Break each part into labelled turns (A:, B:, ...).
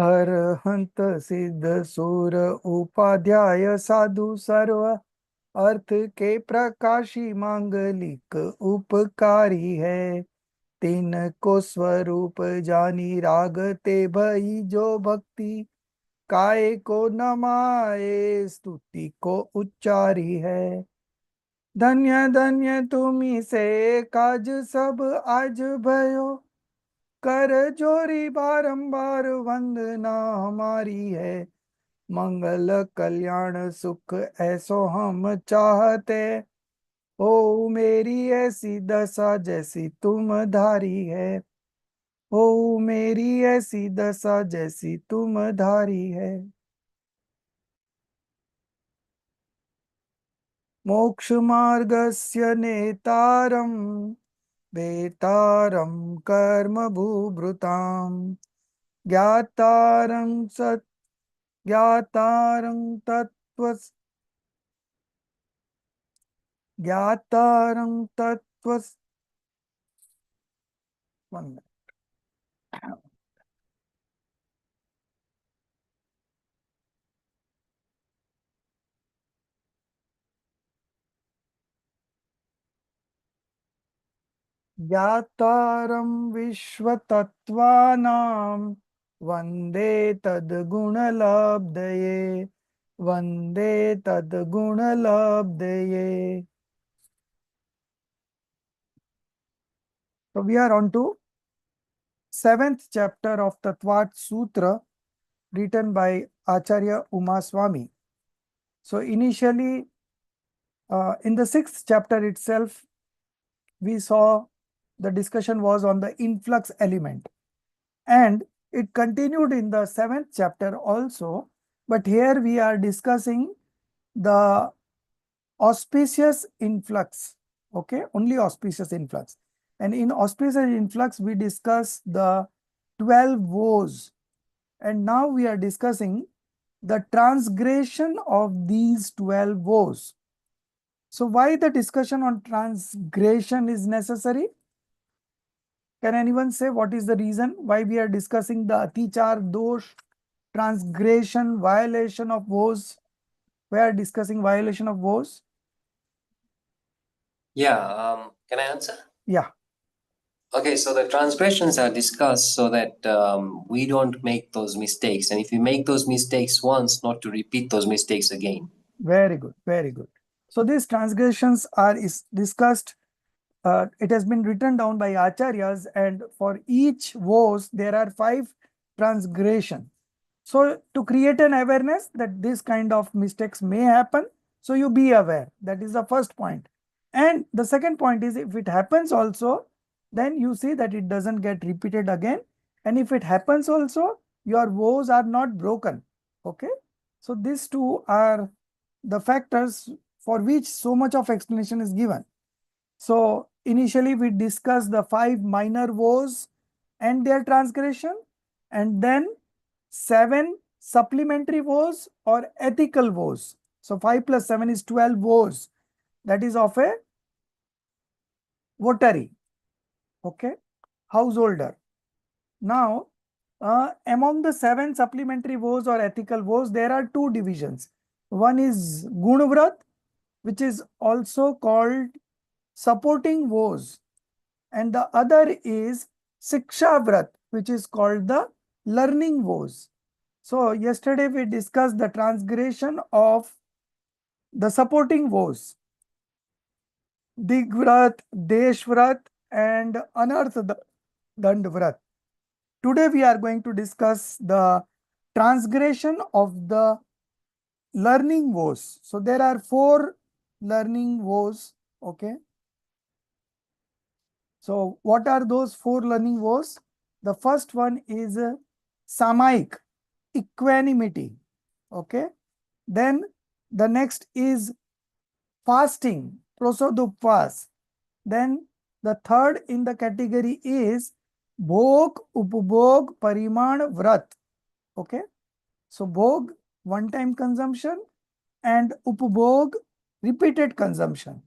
A: अरहंत सिद्ध सुर उपाध्याय साधु सर्व अर्थ के प्रकाशी मांगलिक उपकारी है। तीन को स्वरूप जानी राग ते भई जो भक्ति काय को नमाए स्तुति को उच्चारी है। धन्य धन्य तुम्ही से काज सब आज भयो कर जोरी बारंबार वंदना हमारी है। मंगल कल्याण सुख ऐसो हम चाहते हो मेरी ऐसी दशा जैसी तुम धारी है। हो मेरी ऐसी दशा जैसी तुम धारी है। मोक्ष मार्गस्य नेतारं वेतारं कर्म भूभृतां ज्ञातारं सत् ज्ञातारं तत्त्व ज्ञातारं तत्त्व ज्ञातारं विश्वतत्त्वानां वन्दे तद्गुणलब्धये वन्दे तद्गुणलब्धये। So we are on to 7th chapter of Tattvat Sutra written by Acharya Umaswamy. So initially in the 6th chapter itself we saw the discussion was on the influx element and it continued in the 7th chapter also, but here we are discussing the auspicious influx, okay, only auspicious influx. And in auspicious influx we discuss the 12 woes, and now we are discussing the transgression of these 12 woes. So why the discussion on transgression is necessary? Can anyone say what is the reason why we are discussing the atichar, dosh, transgression, violation of vows? We are discussing violation of vows.
B: Yeah, can I answer?
A: Yeah.
B: Okay, so the transgressions are discussed so that we don't make those mistakes. And if we make those mistakes once, not to repeat those mistakes again.
A: Very good, very good. So these transgressions are discussed. It has been written down by acharyas, and for each vows there are 5 transgressions. So to create an awareness that this kind of mistakes may happen, so you be aware. That is the first point. And the second point is, if it happens also, then you see that it doesn't get repeated again. And if it happens also, your vows are not broken. Okay. So these two are the factors for which so much of explanation is given. So initially we discussed the 5 minor woes and their transgression, and then 7 supplementary woes or ethical woes. So 5 plus 7 is 12 woes. That is of a votary, okay, householder. Now, among the 7 supplementary woes or ethical woes, there are 2 divisions. One is Gunvrat, which is also called supporting woes, and the other is Sikshavrat, which is called the learning woes. So yesterday we discussed the transgression of the supporting woes, Digvrat, Deshvrat and Anarth Dandvrat. Today we are going to discuss the transgression of the learning woes. So there are 4 learning woes, okay. So what are those 4 learning woes? The first one is Samaik, equanimity, okay. Then the next is fasting, prosodupvas. Then the third in the category is Bhog, Upbhog, Pariman, Vrat. Okay. So Bhog, one-time consumption, and Upbhog, repeated consumption.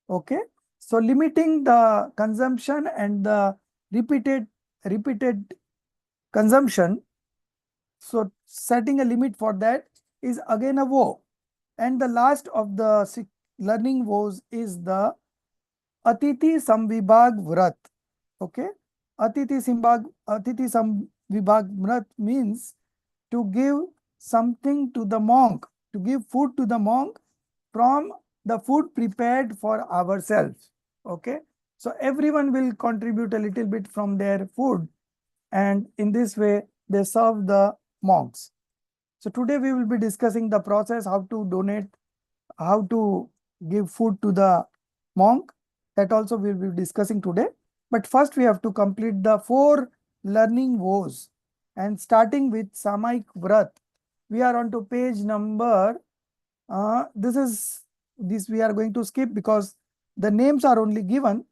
A: Okay. So limiting the consumption and the repeated consumption. So setting a limit for that is again a vow. And the last of the learning vows is the Atiti Samvibhag Vrat. Okay. Atiti Samvibhag Vrat means to give something to the monk, to give food to the monk from the food prepared for ourselves. Okay. So everyone will contribute a little bit from their food, and in this way they serve the monks. So today we will be discussing the process, how to donate, how to give food to the monk. That also we will be discussing today. But first we have to complete the 4 learning vows. And starting with Samaik Vrat, we are on to page number, this we are going to skip because the names are only given.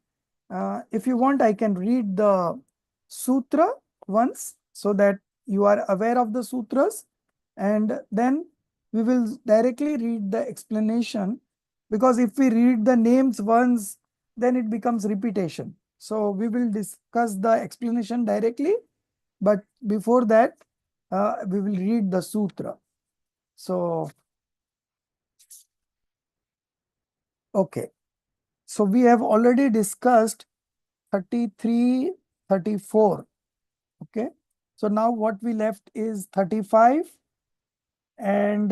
A: If you want, I can read the sutra once so that you are aware of the sutras, and then we will directly read the explanation, because if we read the names once, then it becomes repetition. So we will discuss the explanation directly, but before that, we will read the sutra. So, okay. So we have already discussed 33, 34. Okay. So now what we left is 35 and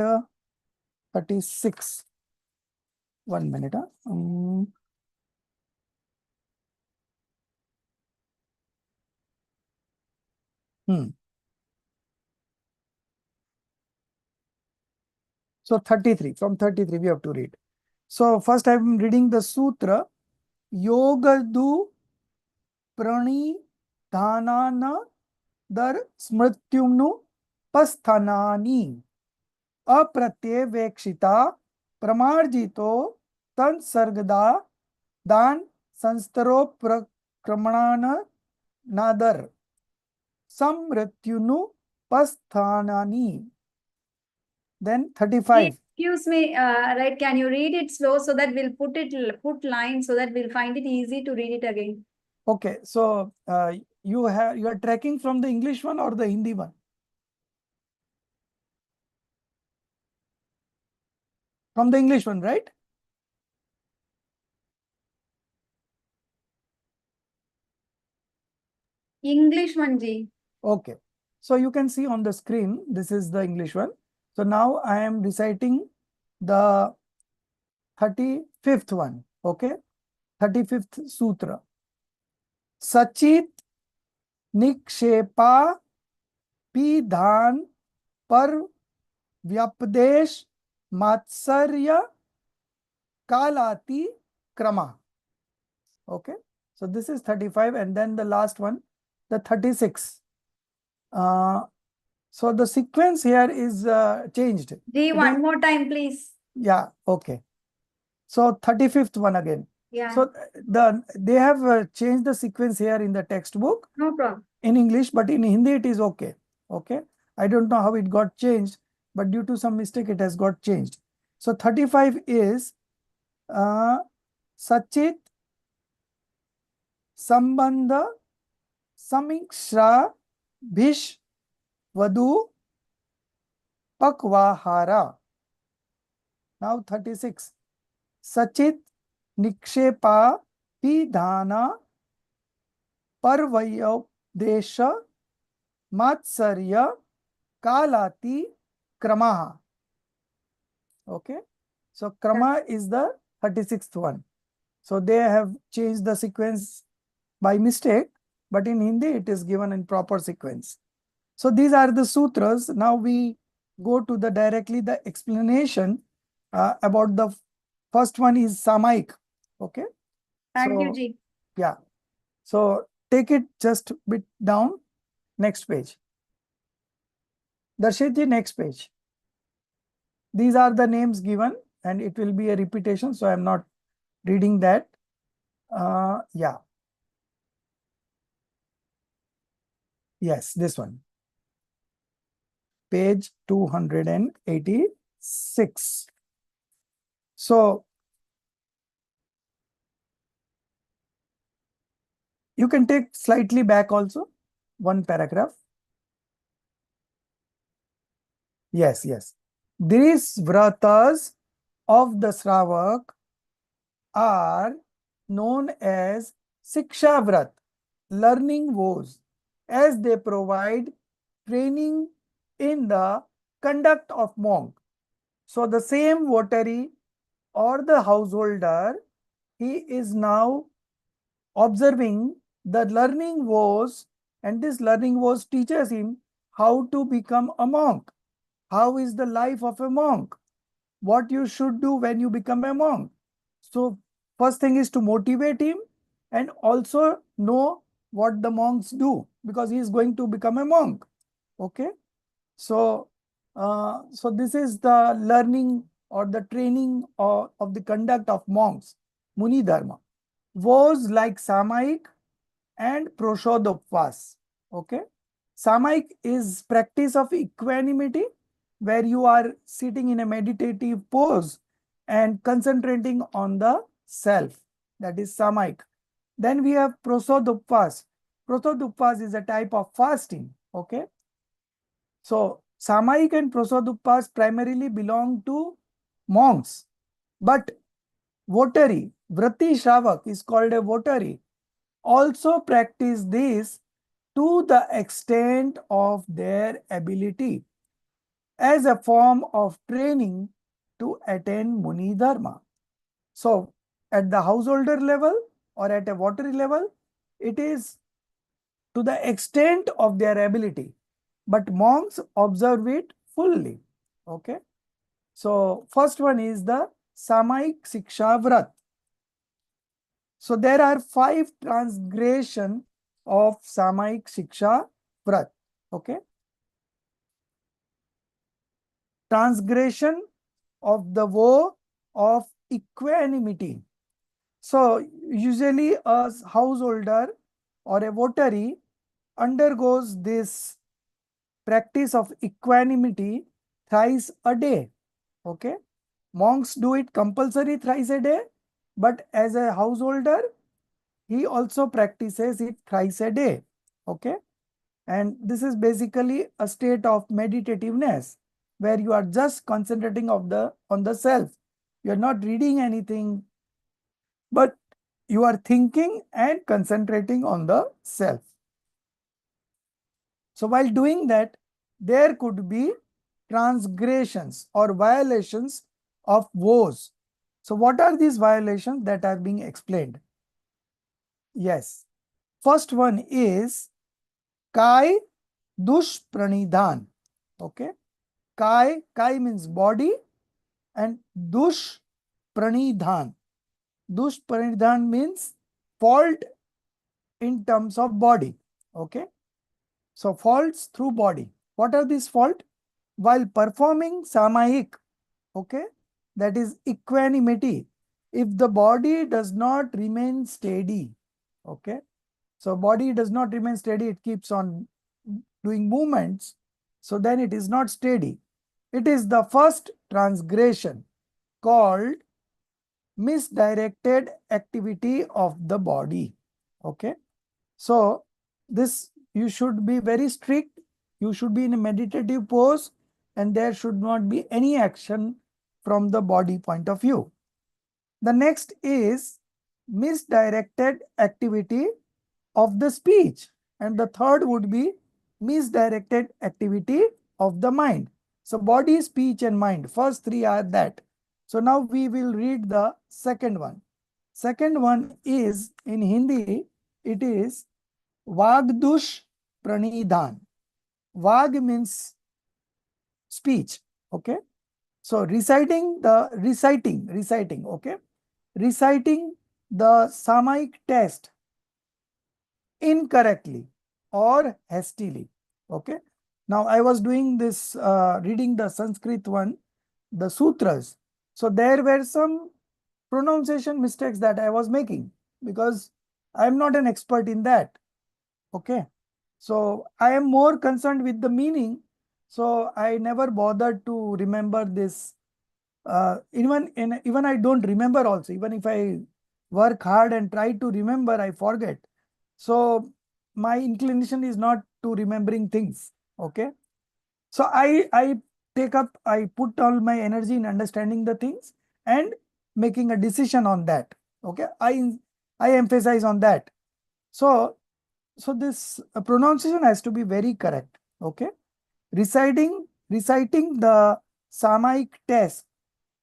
A: 36. 1 minute. So 33, from 33 we have to read. So first I am reading the sutra. Yogadu prani dhanana dar smrityumnu pasthanani अप्रत्यवेक्षिता प्रमार्जितो तन सर्गदा दान संस्तरो प्रक्रमणान Nadar समृत्युनु पस्थानानि. Then 35.
C: Excuse me, right? Can you read it slow so that we'll put lines so that we'll find it easy to read it again?
A: Okay, so you are tracking from the English one or the Hindi one? From the English one, right?
C: English one, ji.
A: Okay. So you can see on the screen, this is the English one. So now I am reciting the 35th one. Okay. 35th sutra. Sachit निक्षेपा पिधान पर व्यपदेश मात्सर्य कालाति krama. Okay, so this is 35, and then the last one, the 36. So the sequence here is changed.
C: One more time, please.
A: Yeah, okay. So 35th one again.
C: Yeah.
A: So they have changed the sequence here in the textbook.
C: No problem.
A: In English, but in Hindi it is okay. Okay. I don't know how it got changed, but due to some mistake it has got changed. So 35 is Sachit Sambandha Samiksha Bhish Vadu Pakvahara. Now 36. Sachit Nikshepa Pidhana Parvayodesha Matsarya Kalati Kramaha. Okay. So Krama is the 36th one. So they have changed the sequence by mistake, but in Hindi it is given in proper sequence. So these are the sutras. Now we go to the directly the explanation about the first one is Samaik. Okay.
C: Thank you, ji.
A: Yeah. So take it just a bit down. Next page. Darshit, next page. These are the names given, and it will be a repetition, so I'm not reading that. Yeah. Yes, this one. Page 286. So you can take slightly back also, one paragraph. Yes, yes. These vratas of the Shravak are known as Siksha Vrat, learning vows, as they provide training in the conduct of monk. So the same votary or the householder, he is now observing the learning vows, and this learning vows teaches him how to become a monk. How is the life of a monk? What you should do when you become a monk. So first thing is to motivate him and also know what the monks do, because he is going to become a monk. Okay. So, so this is the learning or the training of the conduct of monks, Muni Dharma. Vows like Samaik and Proshodopvas. Okay. Samaik is practice of equanimity, where you are sitting in a meditative pose and concentrating on the self. That is Samaik. Then we have Prosodopvas. Prosodopvas is a type of fasting. Okay. So Samaik and Prosodopvas primarily belong to monks. But votary, Vrati Shravak is called a votary, also practice this to the extent of their ability as a form of training to attain Muni Dharma. So, at the householder level or at a votary level, it is to the extent of their ability, but monks observe it fully. Okay. So, first one is the Samaik Siksha Vrat. So there are 5 transgression of Samaik Shiksha Vrat. Okay. Transgression of the vow of equanimity. So usually a householder or a votary undergoes this practice of equanimity thrice a day. Okay. Monks do it compulsory thrice a day, but as a householder, he also practices it thrice a day. Okay. And this is basically a state of meditativeness where you are just concentrating on the self. You are not reading anything, but you are thinking and concentrating on the self. So while doing that, there could be transgressions or violations of vows. So what are these violations that are being explained? Yes. First one is Kai Dushpranidhan. Okay. Kai means body, and Dushpranidhan. Dushpranidhan means fault in terms of body. Okay. So faults through body. What are these faults? While performing Samahik, okay, that is equanimity, if the body does not remain steady, okay, so body does not remain steady, it keeps on doing movements, so then it is not steady. It is the first transgression called misdirected activity of the body. Okay. So this, you should be very strict. You should be in a meditative pose, and there should not be any action from the body point of view. The next is misdirected activity of the speech, and the third would be misdirected activity of the mind. So body, speech and mind, first 3 are that. So now we will read the second one. Second one is in Hindi, it is Vagdush Pranidhan. Vag means speech. Okay. So reciting, okay. Reciting the Samaik test incorrectly or hastily. Okay. Now I was doing this, reading the Sanskrit one, the sutras. So there were some pronunciation mistakes that I was making because I am not an expert in that. Okay. So I am more concerned with the meaning. So I never bothered to remember this. Even I don't remember also. Even if I work hard and try to remember, I forget. So my inclination is not to remembering things. Okay. So I I put all my energy in understanding the things and making a decision on that. Okay, I emphasize on that. So this pronunciation has to be very correct. Okay, reciting the Samaik text,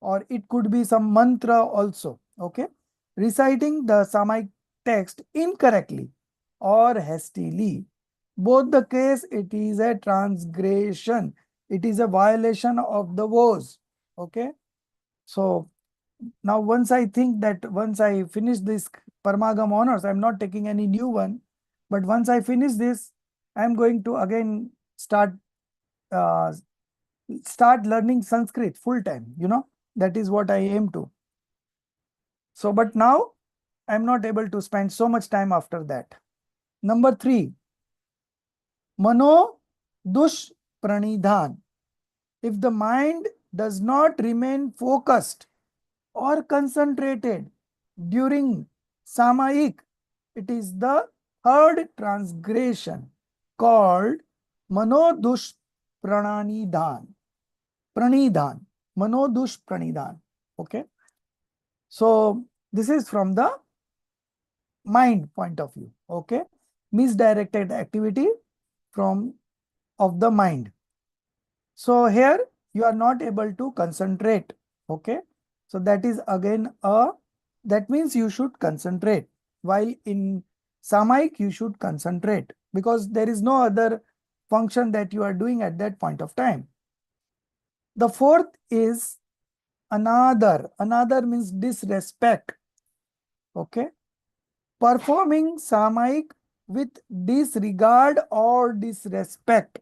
A: or it could be some mantra also. Okay, reciting the Samaik text incorrectly or hastily, both the case it is a transgression. It is a violation of the vows. Okay, so now once I think that once I finish this Parmagam honors, I'm not taking any new one, but once I finish this, I'm going to again start learning Sanskrit full time. That is what I aim to. So, but now I'm not able to spend so much time after that. Number 3, Mano Dush Pranidhan. If the mind does not remain focused or concentrated during Samayik, it is the third transgression called Manodush Pranidhan. Manodush Pranidhan. Okay. So this is from the mind point of view. Okay. Misdirected activity of the mind. So here you are not able to concentrate. Okay. So that is again that means you should concentrate. While in Samaik you should concentrate because there is no other function that you are doing at that point of time. The fourth is another. Another means disrespect. Okay. Performing Samaik with disregard or disrespect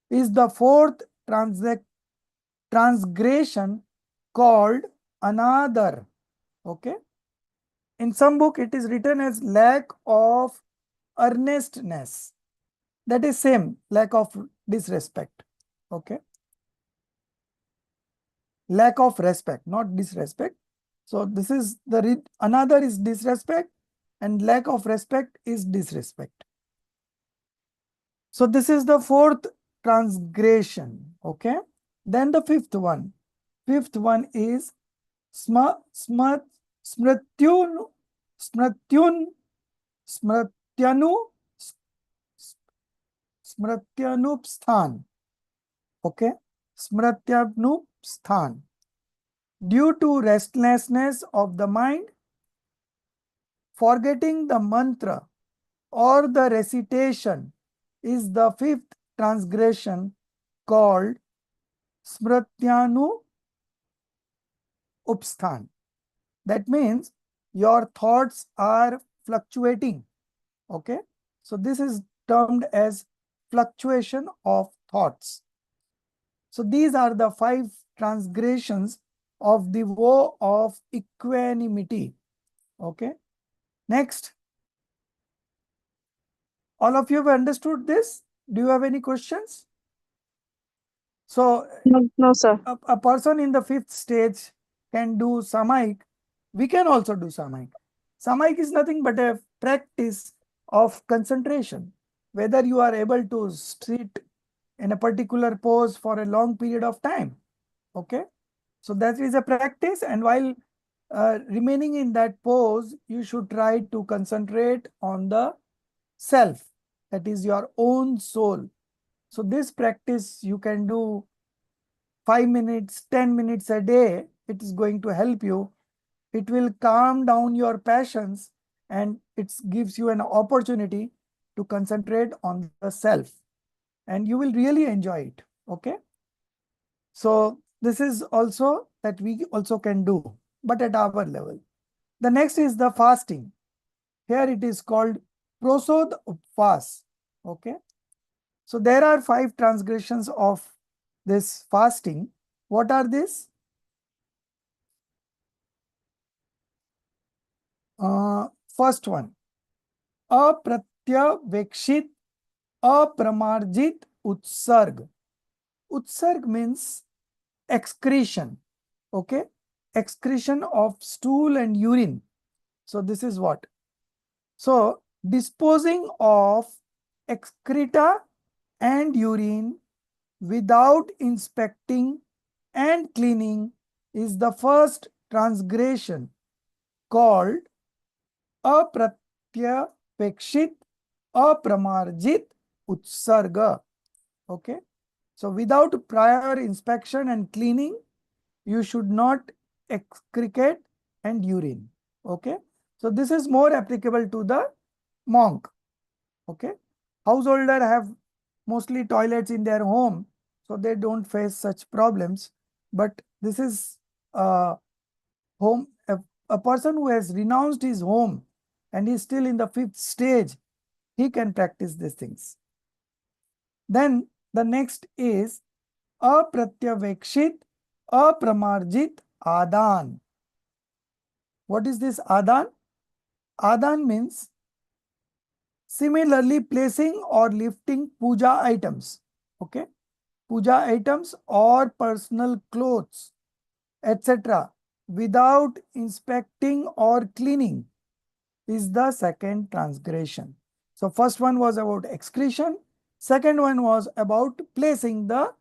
A: is the fourth transgression called another. Okay. In some book it is written as lack of earnestness. That is same, lack of disrespect. Okay. Lack of respect, not disrespect. So this is the another is disrespect and lack of respect is disrespect. So this is the fourth transgression. Okay. Then the fifth one. Fifth one is smratyanu smratyanupsthan. Okay. Smratyanupsthan. Due to restlessness of the mind, forgetting the mantra or the recitation is the fifth transgression called smratyanu upsthan. That means your thoughts are fluctuating. Okay. So this is termed as fluctuation of thoughts. So these are the 5 transgressions of the vow of equanimity. Okay. Next. All of you have understood this? Do you have any questions? So
D: No, sir.
A: a person in the 5th stage can do Samaik. We can also do Samaik. Samaik is nothing but a practice of concentration. Whether you are able to sit in a particular pose for a long period of time. Okay. So that is a practice, and while remaining in that pose, you should try to concentrate on the self, that is your own soul. So this practice you can do 5 minutes, 10 minutes a day. It is going to help you. It will calm down your passions and it gives you an opportunity to concentrate on the self, and you will really enjoy it. Okay. So this is also that we also can do, but at our level. The next is the fasting. Here it is called prosod upvas. Okay. So there are 5 transgressions of this fasting. What are these? First one, apratyavekshit apramarjit utsarg. Utsarg means excretion. Okay. Excretion of stool and urine. So this is what? So disposing of excreta and urine without inspecting and cleaning is the first transgression called apratyapekshit apramarjit utsarga. Okay. So without prior inspection and cleaning, you should not excrete and urine. Okay. So this is more applicable to the monk. Okay. Householder have mostly toilets in their home, so they don't face such problems. But this is home, a person who has renounced his home and is still in the 5th stage, he can practice these things. Then the next is apratyavekshit apramarjit adan. What is this adan? Adan means similarly placing or lifting puja items. Okay. Puja items or personal clothes, etc. without inspecting or cleaning is the second transgression. So first one was about excretion. Second one was about placing the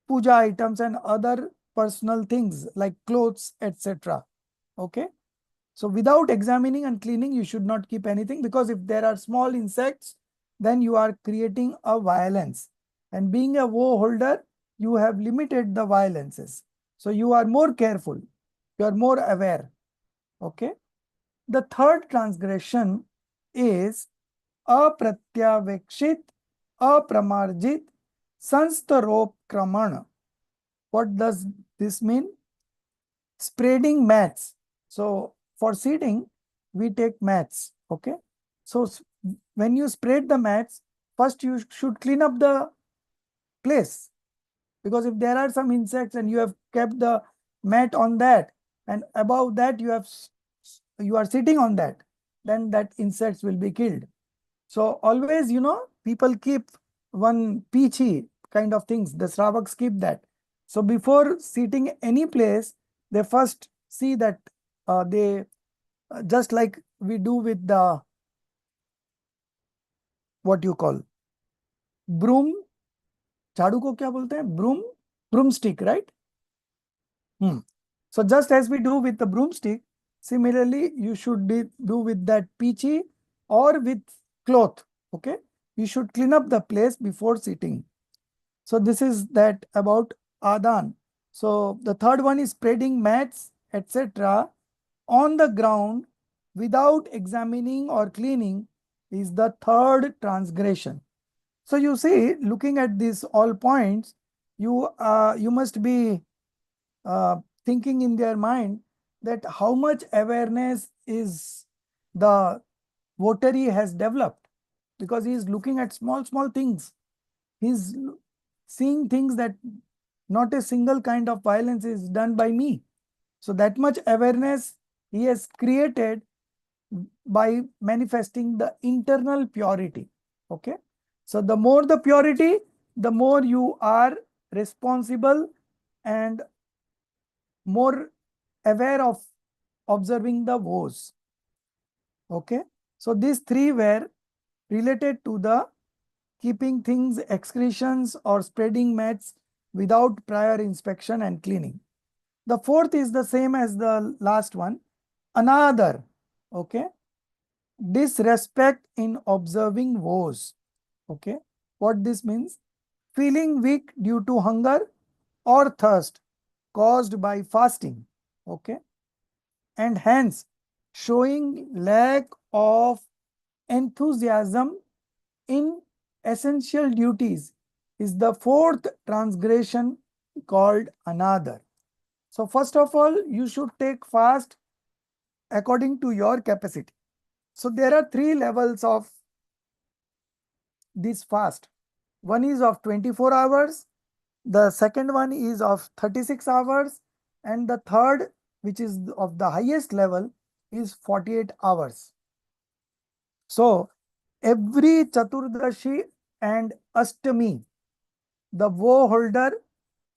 A: puja items and other personal things like clothes, etc. Okay. So without examining and cleaning, you should not keep anything, because if there are small insects, then you are creating a violence. And being a woe holder, you have limited the violences. So you are more careful. You are more aware. Okay. The third transgression is apratyavekshit apramarjit sanstaropkramana. What does this mean? Spreading mats. So for seating, we take mats. Okay. So when you spread the mats, first you should clean up the place, because if there are some insects and you have kept the mat on that, and above that you are sitting on that, then that insects will be killed. So always, people keep one peachy kind of things. The Sravaks keep that. So before seating any place, they first see that they just like we do with the what you call broom. झाड़ू को क्या बोलते हैं? Broomstick, right? So just as we do with the broomstick, similarly you should do with that peachy or with cloth. Okay, you should clean up the place before sitting. So this is that about adan. So the third one is spreading mats, etc. on the ground without examining or cleaning is the third transgression. So you see, looking at these all points, you must be thinking in their mind that how much awareness is the votary has developed, because he is looking at small things. He's seeing things that not a single kind of violence is done by me. So that much awareness he has created by manifesting the internal purity. Okay. So the more the purity, the more you are responsible and more aware of observing the woes. Okay. So these three were related to the keeping things, excretions or spreading mats without prior inspection and cleaning. The fourth is the same as the last one. Another. Okay. Disrespect in observing woes. Okay. What this means? Feeling weak due to hunger or thirst caused by fasting. Okay. And hence showing lack of enthusiasm in essential duties is the fourth transgression called another. So first of all, you should take fast according to your capacity. So there are three levels of this fast. One is of 24 hours, the second one is of 36 hours, and the third, which is of the highest level, is 48 hours. So every Chaturdashi and Ashtami, the woe holder,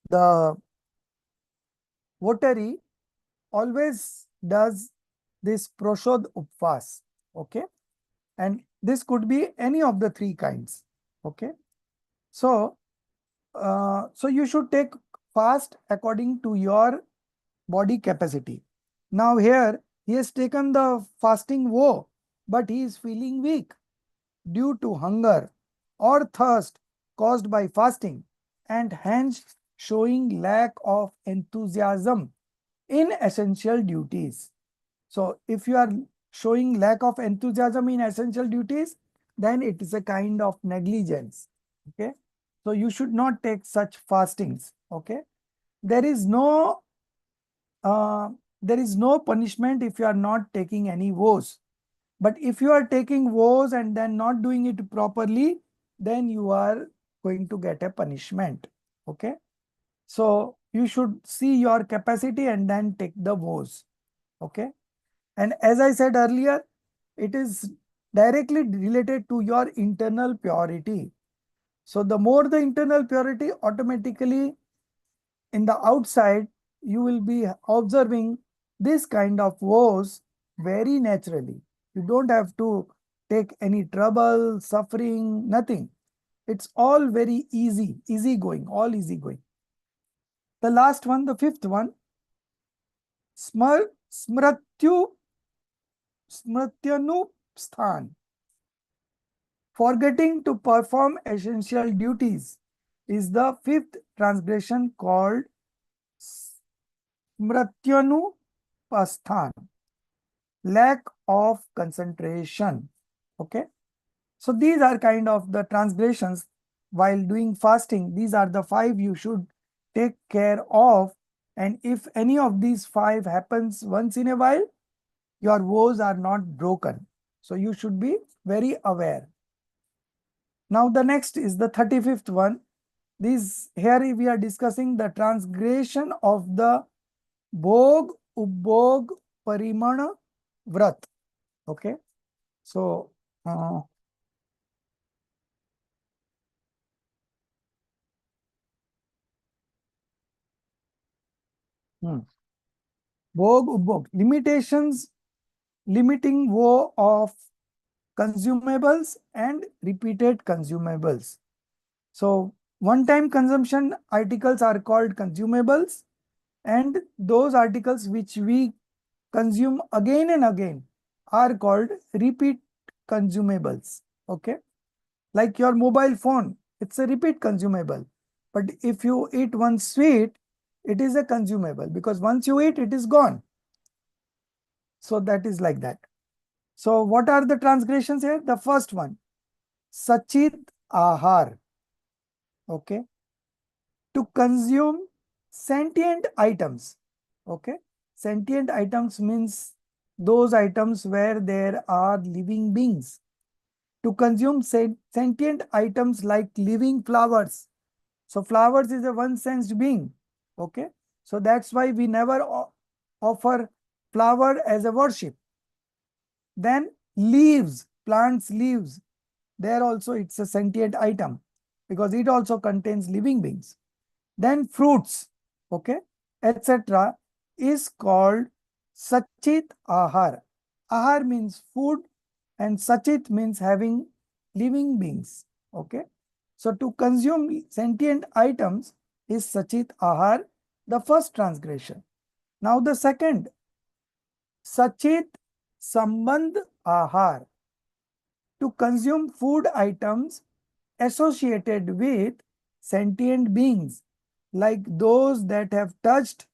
A: the votary, always does this Proshod Upvas. Okay. And this could be any of the three kinds. Okay. So So you should take fast according to your body capacity. Now here he has taken the fasting woe, but he is feeling weak due to hunger or thirst caused by fasting, and hence showing lack of enthusiasm in essential duties. So if you are showing lack of enthusiasm in essential duties, then it is a kind of negligence. Okay. So you should not take such fastings. Okay. There is no uh, there is no punishment if you are not taking any vows. But if you are taking vows and then not doing it properly, then you are going to get a punishment. Okay. So you should see your capacity and then take the vows. Okay. And as I said earlier, it is directly related to your internal purity. So the more the internal purity, automatically in the outside, you will be observing this kind of vows very naturally. You don't have to take any trouble, suffering, nothing. It's all very easy going, all easy going. The last one, the fifth one, smratyu, smratyanu forgetting to perform essential duties is the fifth transgression called smratyanupasthan, lack of concentration. Okay. So these are kind of the transgressions while doing fasting. These are the 5 you should take care of. And if any of these 5 happens once in a while, your vows are not broken. So you should be very aware. Now the next is the 35th one. This here we are discussing the transgression of the Bhog Ubhog Parimana Vrat. Okay. So Bhog Ubhog limitations, limiting woe of consumables and repeated consumables. So one-time consumption articles are called consumables, and those articles which we consume again and again are called repeat consumables. Okay. Like your mobile phone, it's a repeat consumable. But if you eat one sweet, it is a consumable because once you eat, it is gone. So that is like that. So what are the transgressions here? The first one, Sachit Ahar. Okay. To consume sentient items. Okay. Sentient items means those items where there are living beings. To consume sentient items like living flowers. So flowers is a one-sensed being. Okay. So that's why we never offer flower as a worship. Then leaves, plants leaves. There also it's a sentient item because it also contains living beings. Then fruits, okay, etc. is called Sachit Ahar. Ahar means food and Sachit means having living beings. Okay. So to consume sentient items is Sachit Ahar, the first transgression. Now the second, Sachit Sambandh Ahar. To consume food items associated with sentient beings, like those that have touched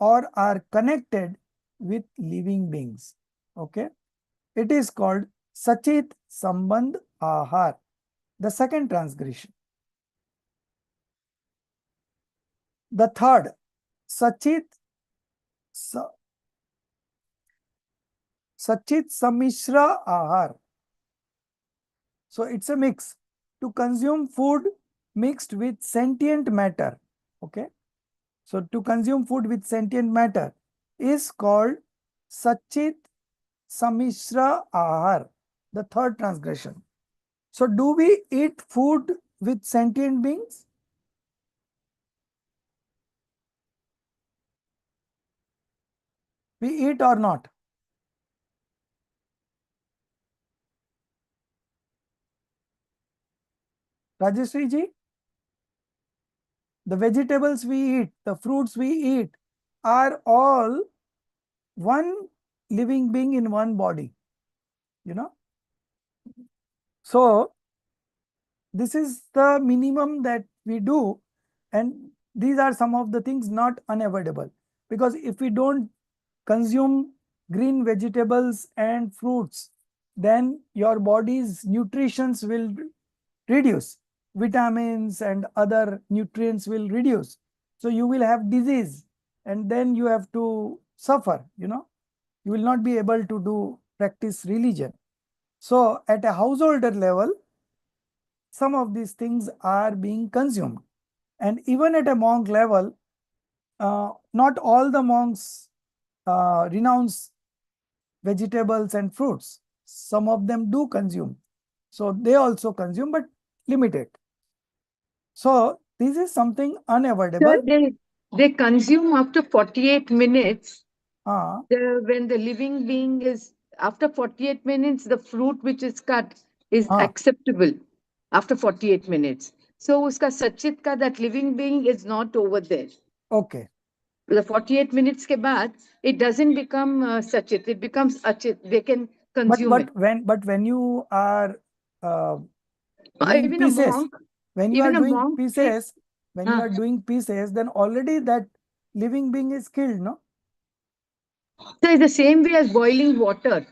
A: or are connected with living beings. Okay. It is called Sachit Sambandh Ahar, the second transgression. The third, Sachit Sachit Samishra Ahar. So it's a mix. To consume food mixed with sentient matter. Okay. So to consume food with sentient matter is called Sachit Samishra Ahar, the third transgression. So do we eat food with sentient beings? We eat or not? Rajeshri ji? the vegetables we eat, the fruits we eat are all one living being in one body, you know. So this is the minimum that we do, and these are some of the things not unavoidable, because if we don't consume green vegetables and fruits, then your body's nutritions will reduce, vitamins and other nutrients will reduce, so you will have disease, and then you have to suffer, you know, you will not be able to do practice religion. So at a householder level, some of these things are being consumed, and even at a monk level, not all the monks renounce vegetables and fruits. Some of them do consume, so they also consume, but limited. So this is something
D: Sir,
A: unavoidable.
D: they consume after 48 minutes.
A: Uh,
D: When the living being is, after 48 minutes, the fruit which is cut is
A: Ah.
D: acceptable after 48 minutes. So uska sachit ka, that living being is not over there.
A: okay.
D: The 48 minutes ke baad, it doesn't become sachit, it becomes achit. They can consume it.
A: But when you are doing
D: Even a
A: pieces,
D: monk,
A: when you are
D: even a
A: doing
D: monk
A: pieces, when you
D: Huh.
A: are doing pieces, then already that living being is killed, no?
D: So it's the same way as boiling water.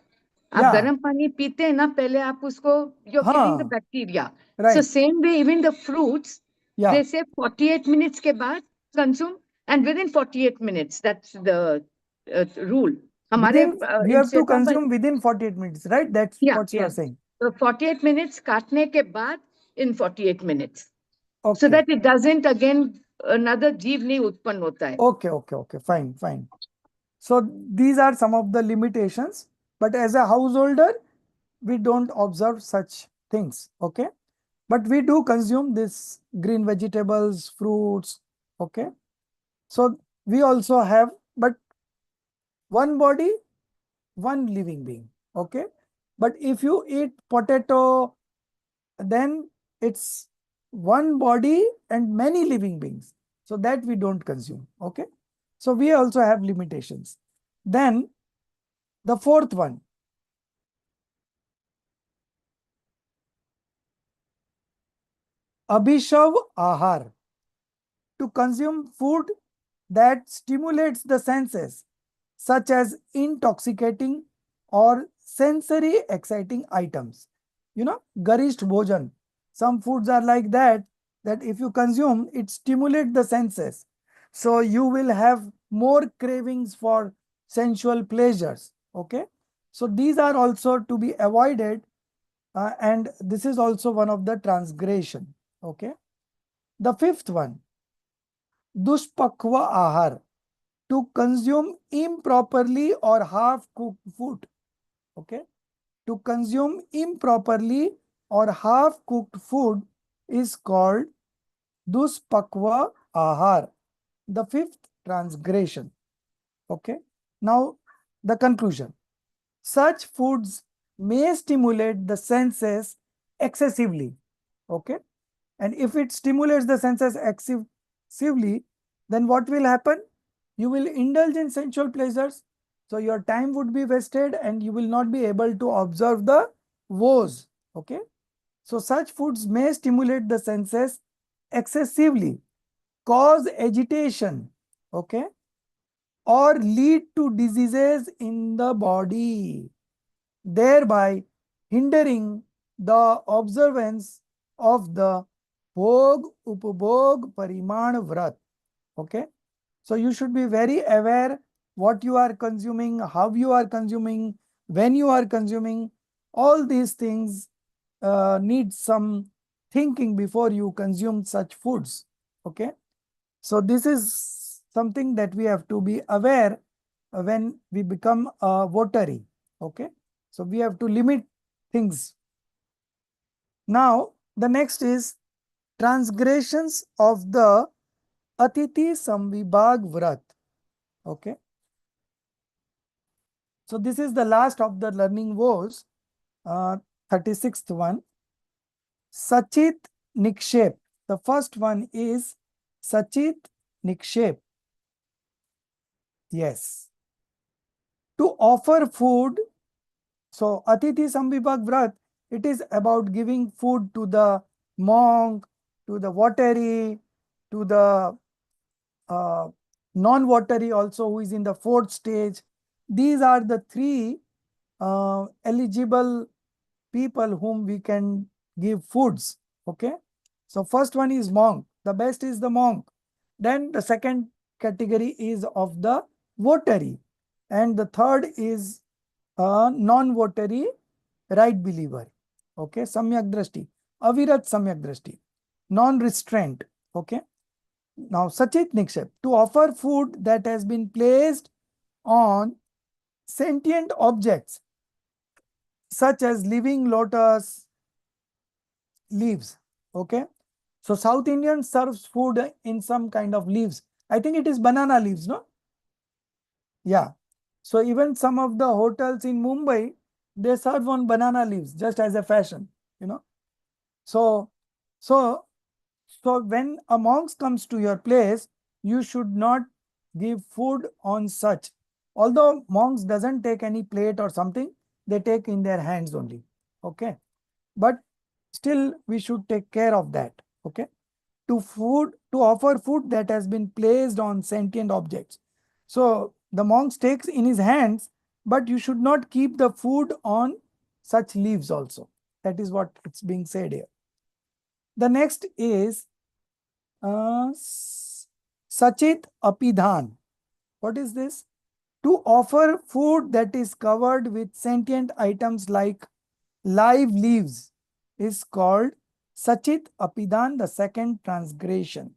D: आप
A: Yeah.
D: गर्म पानी पीते हैं ना, पहले आप उसको, you're killing the
A: हाँ,
D: bacteria. So
A: right.
D: same way, even the fruits,
A: Yeah.
D: they say 48 minutes के बाद consume, and within 48 minutes, that's the rule. हमारे
A: Within, you
D: in
A: have to
D: Sem5,
A: consume within 48 minutes, right? That's
D: yeah,
A: what you
D: yeah.
A: are saying.
D: So 48 minutes काटने के बाद in 48 minutes. So
A: Okay.
D: that it doesn't again another जीव नहीं उत्पन्न होता है.
A: Okay, fine, fine. So these are some of the limitations, but as a householder, we don't observe such things, okay? But we do consume this green vegetables, fruits, okay? So we also have, but one body, one living being, okay? But if you eat potato, then it's one body and many living beings. So that we don't consume, okay? So we also have limitations. Then the fourth one, Abhishav Ahar, to consume food that stimulates the senses, such as intoxicating or sensory exciting items. You know, Garisht Bhojan. Some foods are like that, that if you consume, it stimulates the senses. So you will have more cravings for sensual pleasures. Okay. So these are also to be avoided, and this is also one of the transgression. Okay. The fifth one, Dushpakva Ahar, to consume improperly or half cooked food. Okay. To consume improperly or half cooked food is called Duspakva Ahar, the fifth transgression. Okay. Now the conclusion. Such foods may stimulate the senses excessively. Okay. And if it stimulates the senses excessively, then what will happen? You will indulge in sensual pleasures. So your time would be wasted and you will not be able to observe the woes. Okay. So such foods may stimulate the senses excessively, cause agitation, okay, or lead to diseases in the body, thereby hindering the observance of the Bhog Upabhog Pariman Vrat. Okay. So you should be very aware what you are consuming, how you are consuming, when you are consuming. All these things need some thinking before you consume such foods. Okay. So this is something that we have to be aware when we become a votary. Okay. So we have to limit things. Now the next is transgressions of the Atiti Samvibhag Vrat. Okay. So this is the last of the learning woes, 36th one. Sachit Nikshep. The first one is Sachit Nikshep. Yes. To offer food. So Atithi Samvibhag Vrat, it is about giving food to the monk, to the votary, to the non-votary also who is in the fourth stage. These are the three eligible people whom we can give foods. Okay. So first one is monk. The best is the monk. Then the second category is of the votary. And the third is a non-votary right believer. Okay. Samyak drashti. Avirat samyak drashti. Non-restraint. Okay. Now, Sachit Nikshep, to offer food that has been placed on sentient objects such as living lotus leaves. Okay. So, South Indian serves food in some kind of leaves. I think it is banana leaves, no? Yeah. So, even some of the hotels in Mumbai, they serve on banana leaves just as a fashion, you know. So, so when a monk comes to your place, you should not give food on such. Although monks doesn't take any plate or something, they take in their hands only. Okay. But still we should take care of that. Okay. To offer food that has been placed on sentient objects. So the monk takes in his hands, but you should not keep the food on such leaves also. That is what it's being said here. The next is Sachit Apidhan. What is this? To offer food that is covered with sentient items like live leaves is called Sachit Apidhan, the second transgression.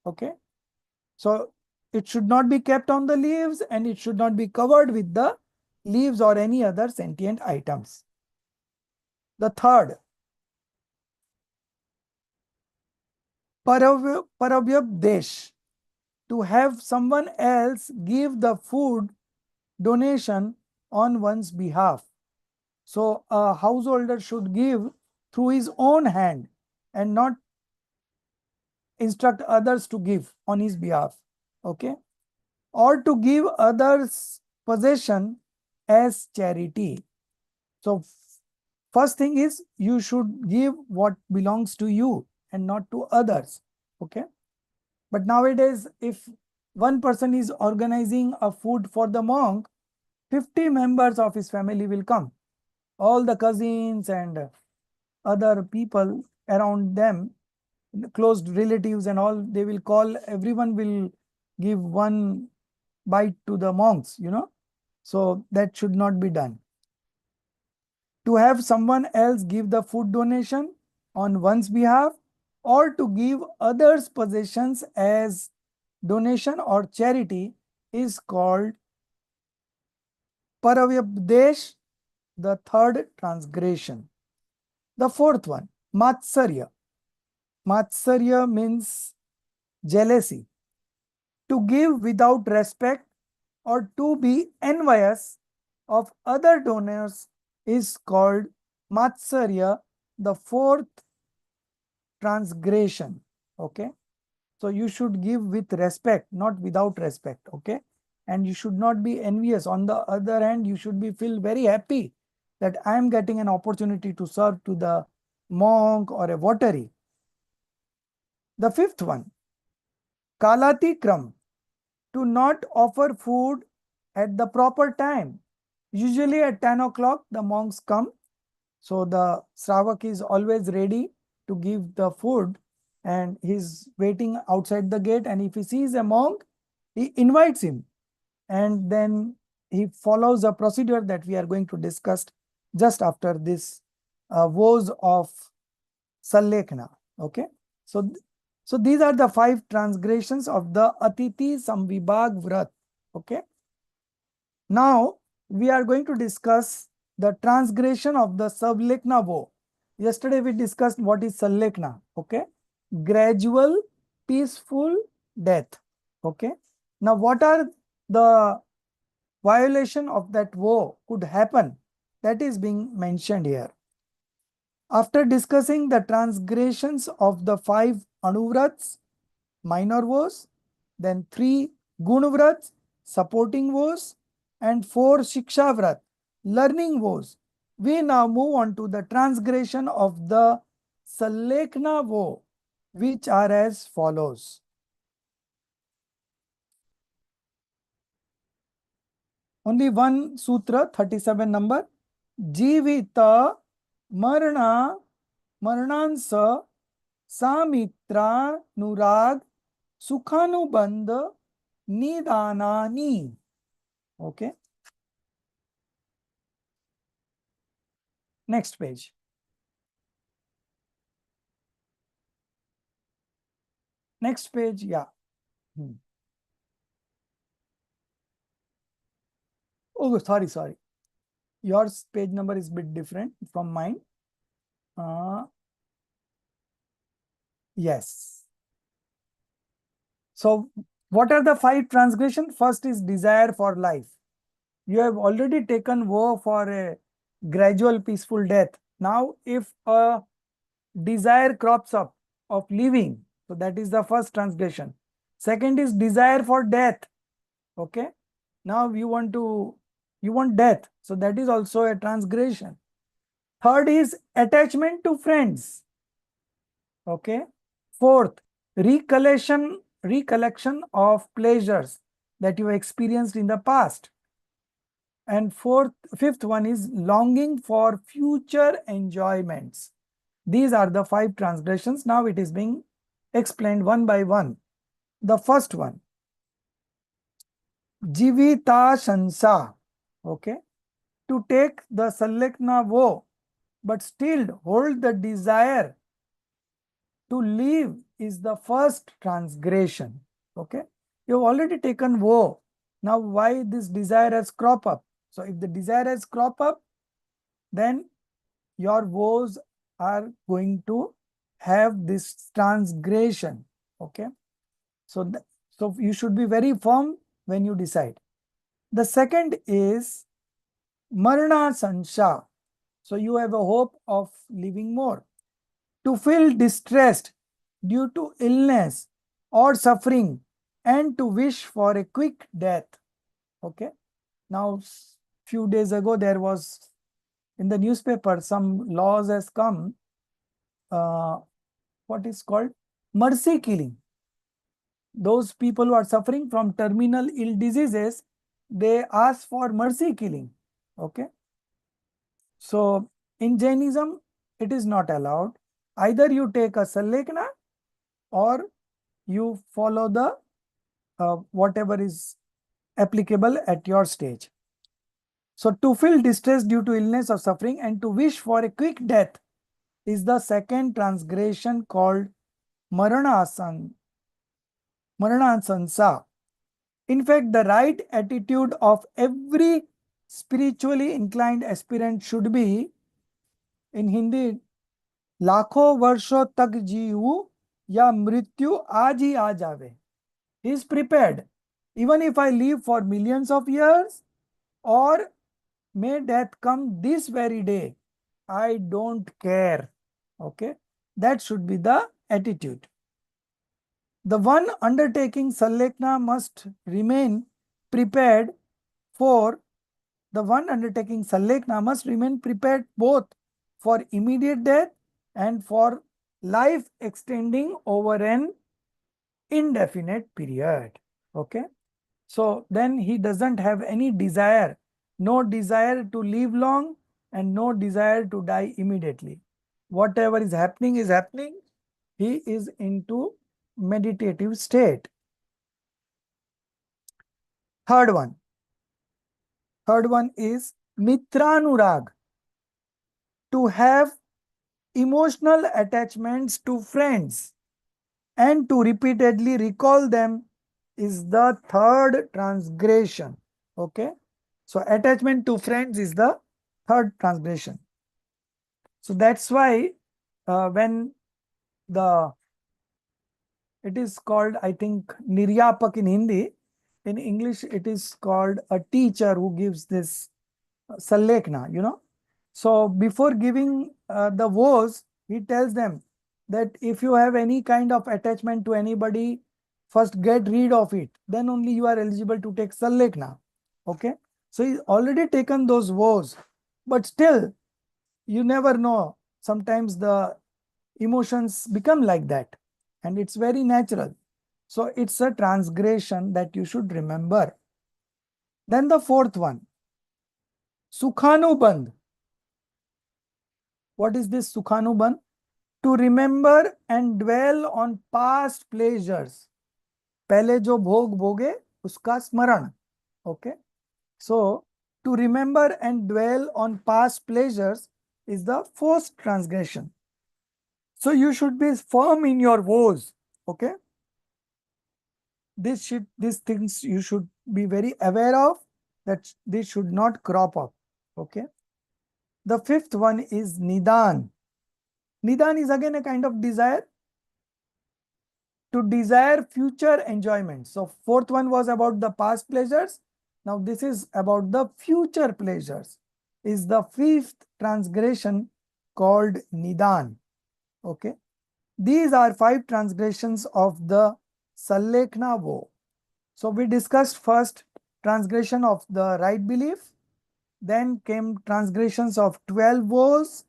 A: Okay. So it should not be kept on the leaves and it should not be covered with the leaves or any other sentient items. The third, Paravyabdesh, to have someone else give the food donation on one's behalf. So a householder should give through his own hand and not instruct others to give on his behalf. Okay. Or to give others possession as charity. So first thing is you should give what belongs to you and not to others. Okay. But nowadays, if one person is organizing a food for the monk, 50 members of his family will come. All the cousins and other people around them, close relatives and all, they will call, everyone will give one bite to the monks, you know. So that should not be done. To have someone else give the food donation on one's behalf or to give others possessions as donation or charity is called Paravyabdesh, the third transgression. The fourth one, Matsarya. Matsarya means jealousy. To give without respect or to be envious of other donors is called Matsarya, the fourth transgression. Okay. So you should give with respect, not without respect. Okay. And you should not be envious. On the other hand, you should be feel very happy that I am getting an opportunity to serve to the monk or a votary. The fifth one, Kalati Kram, to not offer food at the proper time. Usually at 10 o'clock, the monks come. So the Sravak is always ready to give the food and he's waiting outside the gate. And if he sees a monk, he invites him. And then he follows a procedure that we are going to discuss just after this woes of Sallekna. Okay. So these are the 5 transgressions of the Atithi Samvibhag Vrat. Okay. Now we are going to discuss the transgression of the Savlekna vow. Yesterday we discussed what is Sallekna. Okay. Gradual, peaceful death. Okay. Now what are the violation of that vow could happen? That is being mentioned here. After discussing the transgressions of the 5 anuvrats, minor vows, then 3 gunvrats, supporting vows, and 4 shikshavrat, learning vows. We now move on to the transgression of the Salekna vow, which are as follows. Only one sutra, 37 number. Jivita marna marnansa samitra nurag sukhanubandha nidanani. Okay. Next page. Next page, yeah. Oh, sorry. Yours page number is a bit different from mine. Yes. So, what are the 5 transgressions? First is desire for life. You have already taken vow for a gradual peaceful death. Now, if a desire crops up of living, so that is the first transgression. Second is desire for death. Okay. Now you want death. So that is also a transgression. Third is attachment to friends. Okay. Fourth, recollection of pleasures that you experienced in the past. And fifth one is longing for future enjoyments. These are the 5 transgressions. Now it is being explained one by one. The first one, Jivita Shansa. Okay. To take the Salekna vow, but still hold the desire to live is the first transgression. Okay. You have already taken vow. Now why this desire has crop up? So if the desire has crop up, then your vows are going to have this transgression. Okay. So you should be very firm when you decide. The second is Marna Sansha. So you have a hope of living more. To feel distressed due to illness or suffering and to wish for a quick death. Okay. Now, few days ago, there was in the newspaper, some laws has come, what is called mercy killing. Those people who are suffering from terminal ill diseases, they ask for mercy killing. Okay. So in Jainism, it is not allowed. Either you take a Salekna or you follow the whatever is applicable at your stage. So to feel distress due to illness or suffering and to wish for a quick death is the second transgression called Maranasansa. In fact, the right attitude of every spiritually inclined aspirant should be, in Hindi, लाखों वर्षों तक जीऊं या मृत्यु आज ही आ जावे. He is prepared. Even if I live for millions of years or may death come this very day, I don't care. Okay. That should be the attitude. The one undertaking Salekna must remain prepared for both for immediate death and for life extending over an indefinite period. Okay. So then he doesn't have any desire, no desire to live long and no desire to die immediately. Whatever is happening. He is into meditative state. Third one is Mitranurag. To have emotional attachments to friends and to repeatedly recall them is the third transgression. Okay. So attachment to friends is the third transgression. So that's why when it is called, I think, Niryapak in Hindi. In English, it is called a teacher who gives this Salekna, you know. So before giving the vows, he tells them that if you have any kind of attachment to anybody First get rid of it, then only you are eligible to take Sallekna. Okay. So he's already taken those vows, but still you never know. Sometimes the emotions become like that, and it's very natural. So it's a transgression that you should remember. Then the fourth one, Sukhanubandh. What is this Sukhanubandh? To remember and dwell on past pleasures. पहले जो भोग भोगे उसका स्मरण. Okay. So to remember and dwell on past pleasures is the fourth transgression. So you should be firm in your vows. Okay. These things you should be very aware of, that this should not crop up. Okay. The fifth one is Nidan. Nidan is again a kind of desire. To desire future enjoyment. So fourth one was about the past pleasures. Now this is about the future pleasures. Is the fifth transgression called Nidan. Okay. These are 5 transgressions of the Sallekna vow. So we discussed first transgression of the right belief, then came transgressions of 12 vows,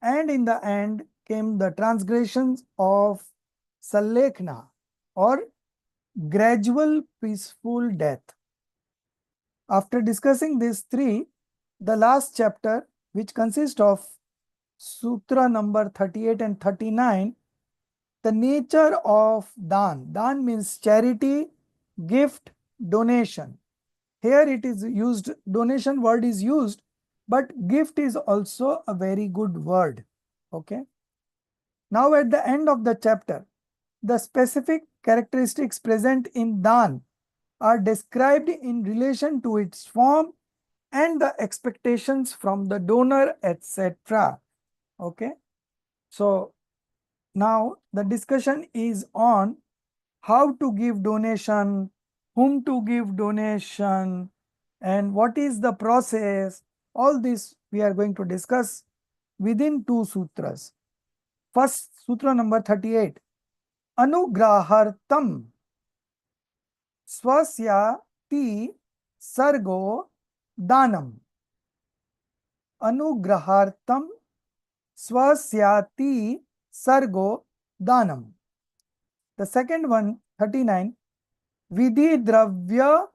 A: and in the end came the transgressions of Sallekna, or gradual peaceful death. After discussing these 3, the last chapter, which consists of Sutra number 38 and 39, the nature of Dan. Dan means charity, gift, donation. Here it is used, donation word is used, but gift is also a very good word. Okay. Now at the end of the chapter, the specific characteristics present in Dan are described in relation to its form and the expectations from the donor, etc. Okay. So now the discussion is on how to give donation, whom to give donation, and what is the process. All this we are going to discuss within 2 sutras. First, sutra number 38. Anugrahartam swasyati sargo danam. Anugrahartam swasyati sargo danam. The second one, 39. Vidhi dravya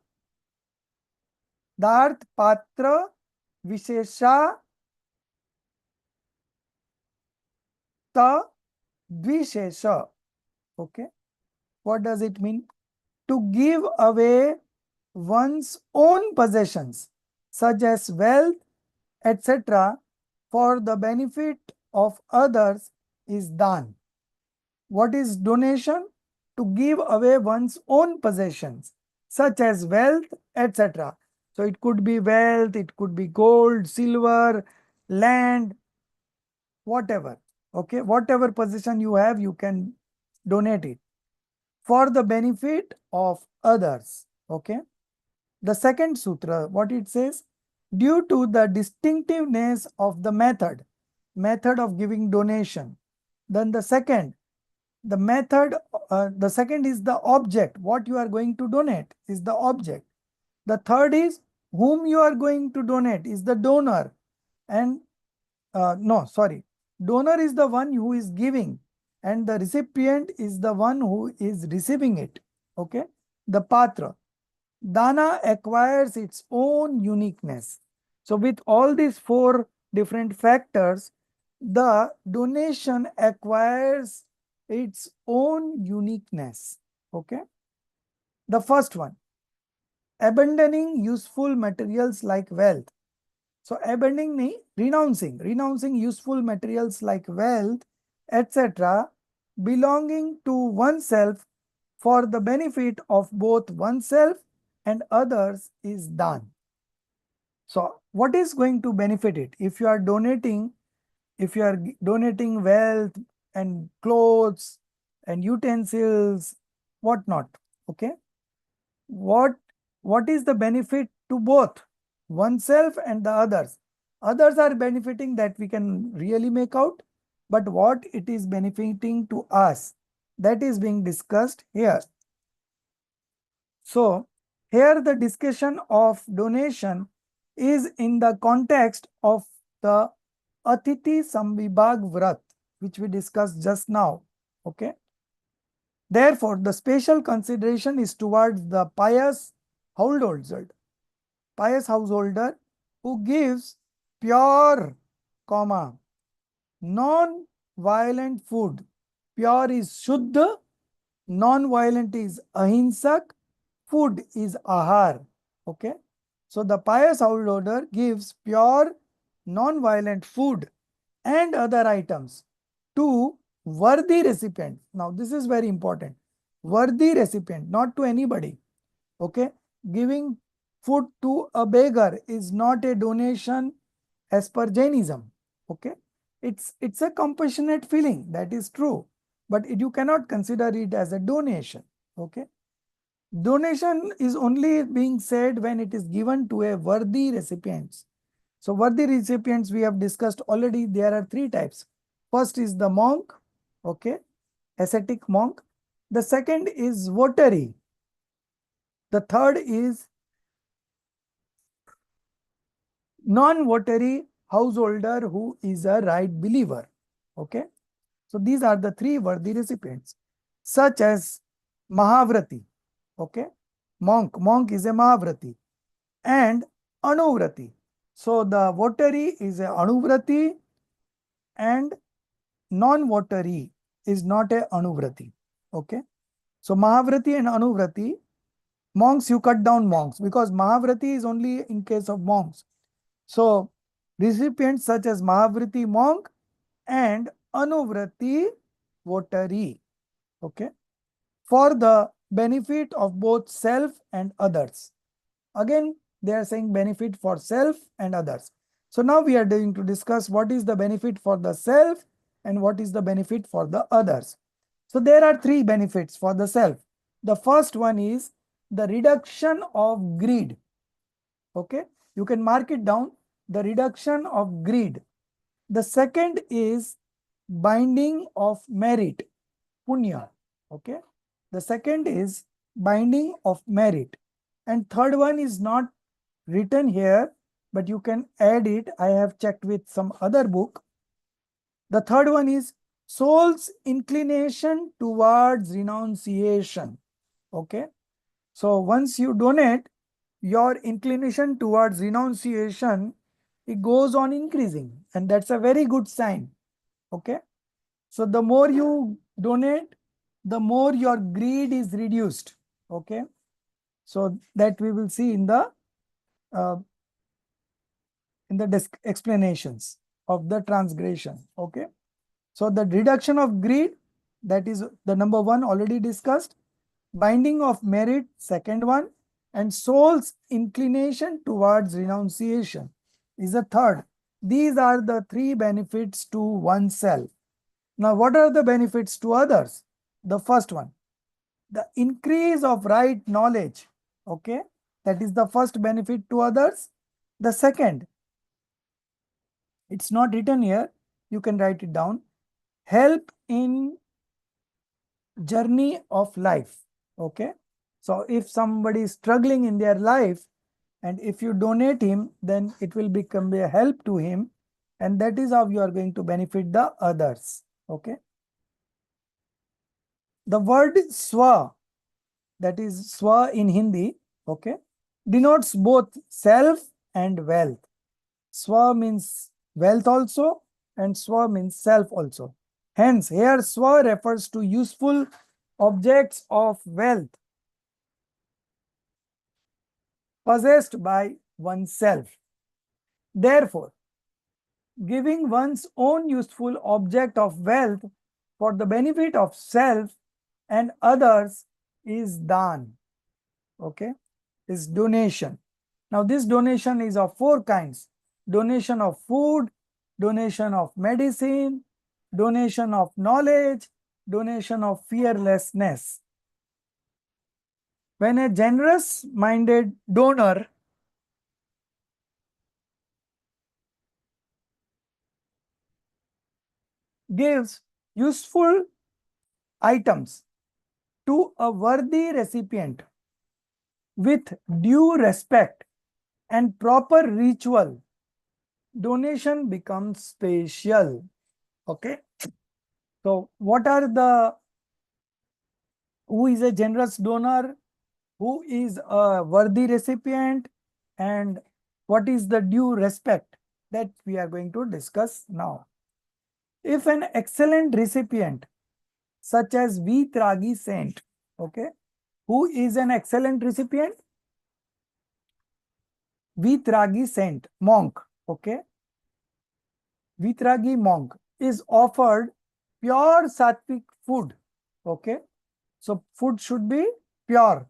A: dart patra vishesha ta dvishesha. Okay. What does it mean? To give away one's own possessions, such as wealth, etc., for the benefit of others is dan. What is donation? To give away one's own possessions, such as wealth, etc. So it could be wealth, it could be gold, silver, land, whatever. Okay, whatever possession you have, you can donate it for the benefit of others. Okay. The second sutra, what it says? Due to the distinctiveness of the method of giving donation. Then the second is the object. What you are going to donate is the object. The third is whom you are going to donate is the donor. And donor is the one who is giving, and the recipient is the one who is receiving it. Okay. The patra. Dana acquires its own uniqueness. So with all these 4 different factors, the donation acquires its own uniqueness. Okay. The first one, abandoning useful materials like wealth. So abandoning, renouncing useful materials like wealth, etc., belonging to oneself for the benefit of both oneself and others is done. So what is going to benefit it? If you are donating wealth and clothes and utensils, whatnot, okay? What is the benefit to both oneself and the others? Others are benefiting, that we can really make out, but what it is benefiting to us, that is being discussed here. So here the discussion of donation is in the context of the Atiti Samvibhag Vrat, which we discussed just now. Okay. Therefore, the special consideration is towards the pious householder who gives pure, comma, non-violent food. Pure is Shuddha, non-violent is Ahimsak, food is Ahar. Okay. So the pious householder gives pure, non-violent food and other items to worthy recipient. Now this is very important. Worthy recipient, not to anybody. Okay. Giving food to a beggar is not a donation as per Jainism. Okay. It's a compassionate feeling, that is true, but you cannot consider it as a donation. Okay. Donation is only being said when it is given to a worthy recipient. So worthy recipients we have discussed already. There are three types. First is the monk, okay, ascetic monk. The second is votary. The third is non-votary householder who is a right believer. Okay. So these are the three worthy recipients, such as Mahavrati. Okay. Monk is a Mahavrati, and Anuvrati. So the votary is a Anuvrati and non-votary is not a Anuvrati. Okay. So Mahavrati and Anuvrati, monks you cut down monks because Mahavrati is only in case of monks. So recipients such as Mahavrati monk and Anuvrati votary. Okay. For the benefit of both self and others. Again, they are saying benefit for self and others. So now we are going to discuss what is the benefit for the self and what is the benefit for the others. So there are three benefits for the self. The first one is the reduction of greed. Okay, you can mark it down, the reduction of greed. The second is binding of merit, punya. Okay, the second is binding of merit. And third one is not written here, but you can add it. I have checked with some other book. The third one is soul's inclination towards renunciation. Okay. So once you donate, your inclination towards renunciation, it goes on increasing, and that's a very good sign. Okay. So the more you donate, the more your greed is reduced. Okay. So that we will see in the explanations of the transgression. Okay. So the reduction of greed, that is the number one already discussed. Binding of merit, second one. And soul's inclination towards renunciation is the third. These are the three benefits to oneself. Now, what are the benefits to others? The first one, the increase of right knowledge. Okay, that is the first benefit to others. The second, it's not written here, you can write it down. Help in journey of life. Okay, so if somebody is struggling in their life and if you donate him, then it will become a help to him, and that is how you are going to benefit the others. Okay, the word swa, that is swa in Hindi, okay, denotes both self and wealth. Swa means wealth also and swa means self also. Hence, here swa refers to useful objects of wealth possessed by oneself. Therefore, giving one's own useful object of wealth for the benefit of self and others is dan. Okay, is donation. Now this donation is of four kinds: donation of food, donation of medicine, donation of knowledge, donation of fearlessness. When a generous minded donor gives useful items to a worthy recipient, with due respect and proper ritual, donation becomes special. Okay. So what are the, who is a generous donor, who is a worthy recipient, and what is the due respect, that we are going to discuss now. If an excellent recipient such as Vitragi saint, okay, who is an excellent recipient? Vitragi saint, monk, okay. Vitragi monk is offered pure sattvic food, okay. So food should be pure,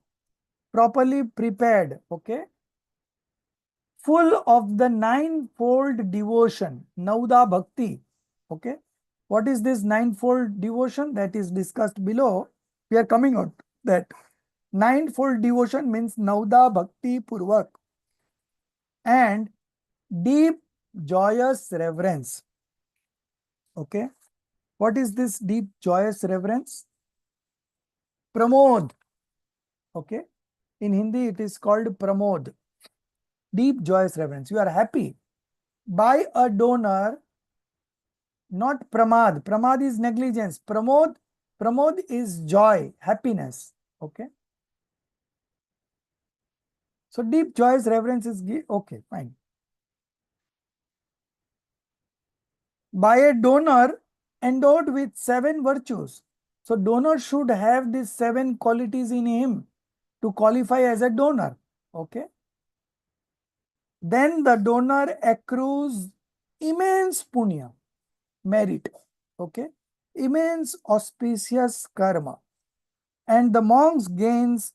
A: properly prepared, okay, full of the ninefold devotion, Nauda Bhakti, okay. What is this ninefold devotion? That is discussed below. We are coming on that. Ninefold devotion means Nauda Bhakti Purvak and deep joyous reverence. Okay. What is this deep joyous reverence? Pramod. Okay. In Hindi, it is called Pramod. Deep joyous reverence. You are happy by a donor, not Pramad. Pramad is negligence. Pramod is joy, happiness. Okay. So deep joyous reverence is okay, fine. By a donor endowed with 7 virtues. So donor should have these 7 qualities in him to qualify as a donor. Okay. Then the donor accrues immense punya, merit. Okay. Immense auspicious karma. And the monks gains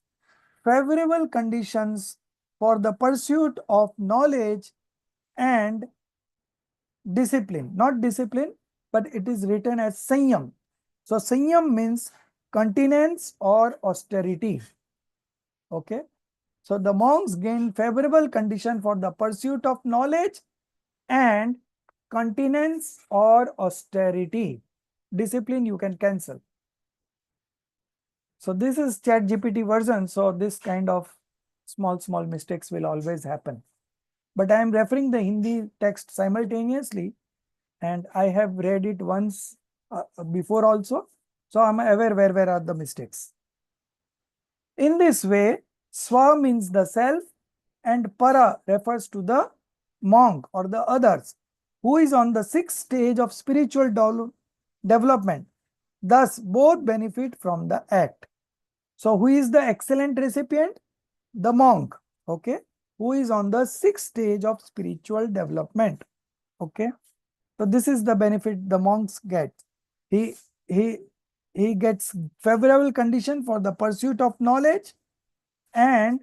A: favorable conditions for the pursuit of knowledge and discipline. Not discipline, but it is written as Sanyam. So Sanyam means continence or austerity. Okay. So the monks gain favorable condition for the pursuit of knowledge and continence or austerity. Discipline you can cancel. So this is ChatGPT version. So this kind of small mistakes will always happen. But I am referring the Hindi text simultaneously, and I have read it once before also. So I am aware where are the mistakes. In this way, Swa means the self and Para refers to the monk or the others who is on the 6th stage of spiritual development. Thus, both benefit from the act. So, who is the excellent recipient? The monk, okay, who is on the 6th stage of spiritual development. Okay. So, this is the benefit the monks get. He gets favorable condition for the pursuit of knowledge and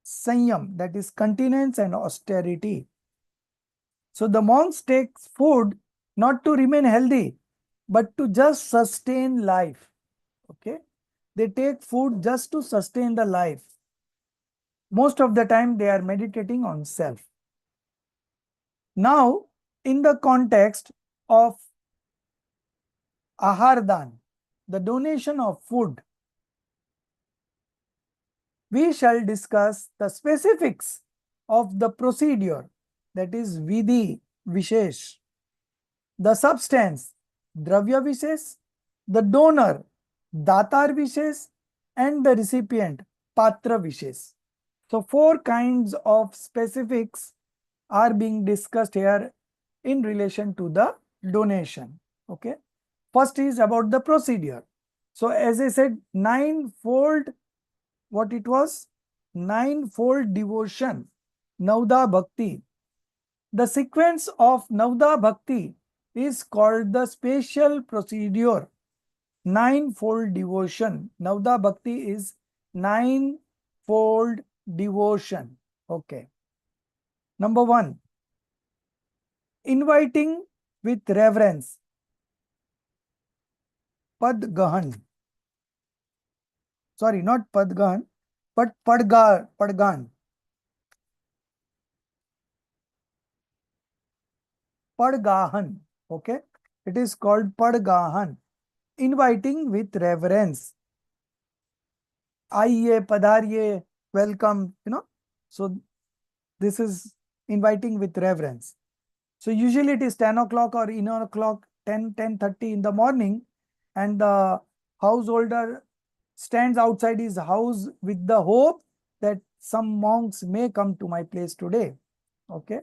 A: Sanyam, that is continence and austerity. So the monks take food not to remain healthy, but to just sustain life. Okay. They take food just to sustain the life. Most of the time they are meditating on self. Now, in the context of Ahardan, the donation of food, we shall discuss the specifics of the procedure, that is Vidhi Vishesh, the substance Dravya Vishesh, the donor Datar Vishesh, and the recipient Patra Vishesh. So 4 kinds of specifics are being discussed here in relation to the donation. Okay. First is about the procedure. So as I said, 9-fold, what it was? 9-fold devotion, Nauda Bhakti. The sequence of Nauda Bhakti is called the special procedure. 9-fold devotion. Nauda Bhakti is 9-fold devotion. Okay. Number 1, inviting with reverence. Padgahan. Sorry, not Padgahan, but Padgan. Padgahan. Okay. It is called Padgahan. Inviting with reverence. आइए, पधारिए, welcome, So this is inviting with reverence. So usually it is 10 o'clock or 11 o'clock, 10:30 in the morning, and the householder stands outside his house with the hope that some monks may come to my place today. Okay.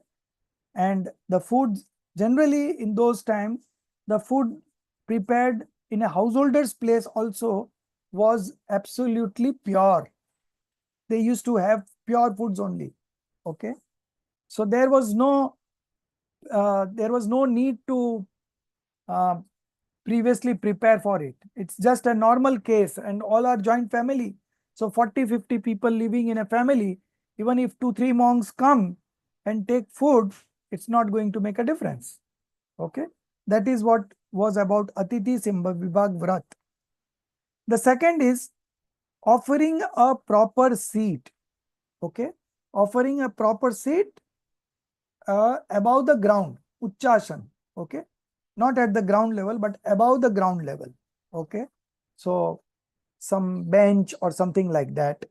A: And the food, generally in those times, the food prepared in a householder's place also was absolutely pure. They used to have pure foods only. Okay. So there was no need to uh, previously prepare for it. It's just a normal case, and all are joint family. So 40-50 people living in a family, even if 2-3 monks come and take food, it's not going to make a difference. Okay. That is what was about Atiti Vibhag Vrat. The second is offering a proper seat. Okay. Offering a proper seat above the ground, Uchchasana. Okay. Not at the ground level, but above the ground level. Okay. So some bench or something like that.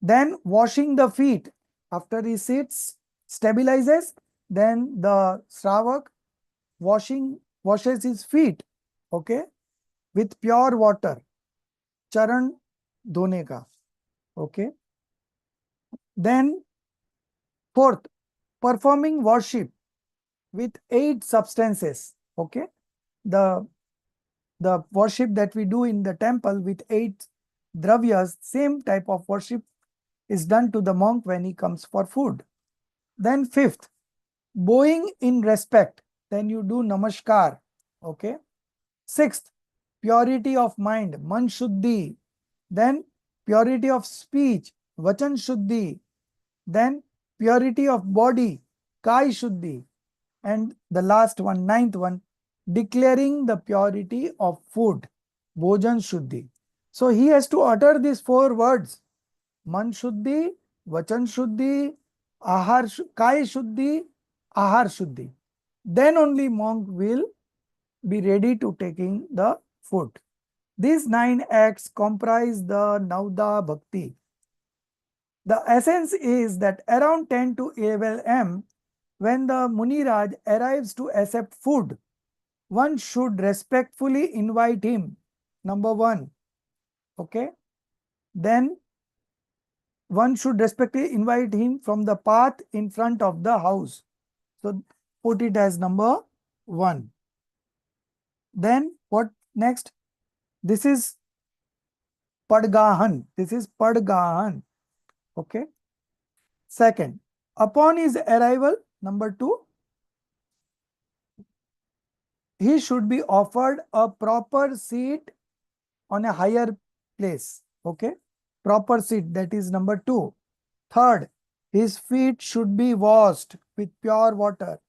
A: Then washing the feet. After he sits, stabilizes, then the Shravak washes his feet. Okay. With pure water. Charan dhone ka. Okay. Then fourth, performing worship with 8 substances. Okay. The worship that we do in the temple with 8 dravyas, same type of worship is done to the monk when he comes for food. Then fifth, bowing in respect. Then you do namaskar. Okay. Sixth, purity of mind, man shuddhi. Then purity of speech, vachan shuddhi. Then purity of body, kai shuddhi. And the last one, ninth one, declaring the purity of food, bhojan shuddhi. So he has to utter these 4 words: man shuddhi, vachan shuddhi, kai shuddhi, ahar shuddhi. Then only monk will be ready to taking the food. These 9 acts comprise the Nauda Bhakti. The essence is that around 10 to 11 am, when the Muniraj arrives to accept food, one should respectfully invite him. Number 1. Okay. Then one should respectfully invite him from the path in front of the house. So put it as number 1. Then what next? This is Padgahan. This is Padgahan. Okay. Second, upon his arrival, number 2, he should be offered a proper seat on a higher place. Okay. Proper seat, that is number 2. Third, his feet should be washed with pure water.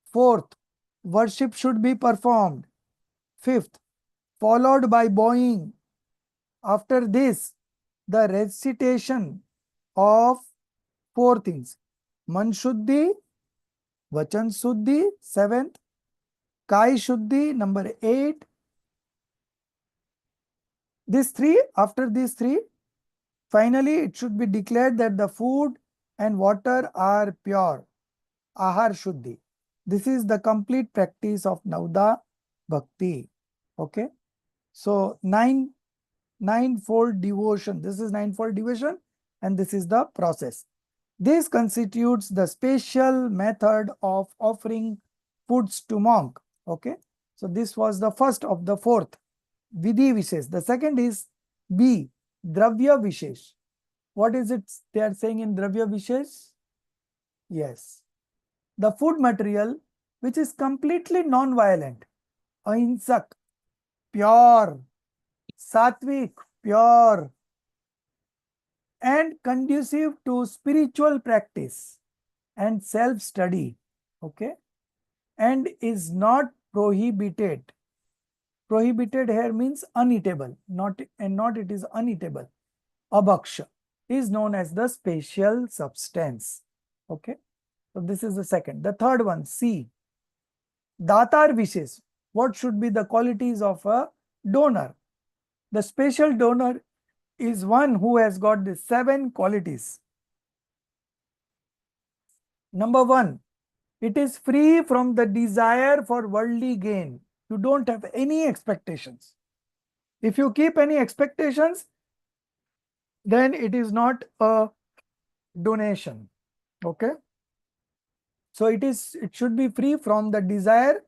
A: Fourth, worship should be performed. Fifth, followed by bowing. After this, the recitation of 4 things: Man Shuddhi, Vachan Shuddhi, 7th, Kai Shuddhi, number 8. After these 3, finally it should be declared that the food and water are pure, Ahar Shuddhi. This is the complete practice of Nauda Bhakti. Okay. So ninefold devotion. This is ninefold devotion, and this is the process. This constitutes the special method of offering foods to monk. Okay. So this was the first of the 4th, Vidhi Vishesh. The second is B, Dravya Vishesh. What is it they are saying in Dravya Vishesh? Yes. The food material which is completely non-violent, ahimsak, pure, sattvic, pure, and conducive to spiritual practice and self-study. Okay. And is not prohibited. Prohibited here means uneatable, not it is uneatable. Abhaksha is known as the special substance. Okay. So this is the second. The third one, C, Datar Vishesh. What should be the qualities of a donor? The special donor is one who has got the 7 qualities. Number 1, it is free from the desire for worldly gain. You don't have any expectations. If you keep any expectations, then it is not a donation. Okay. So it should be free from the desire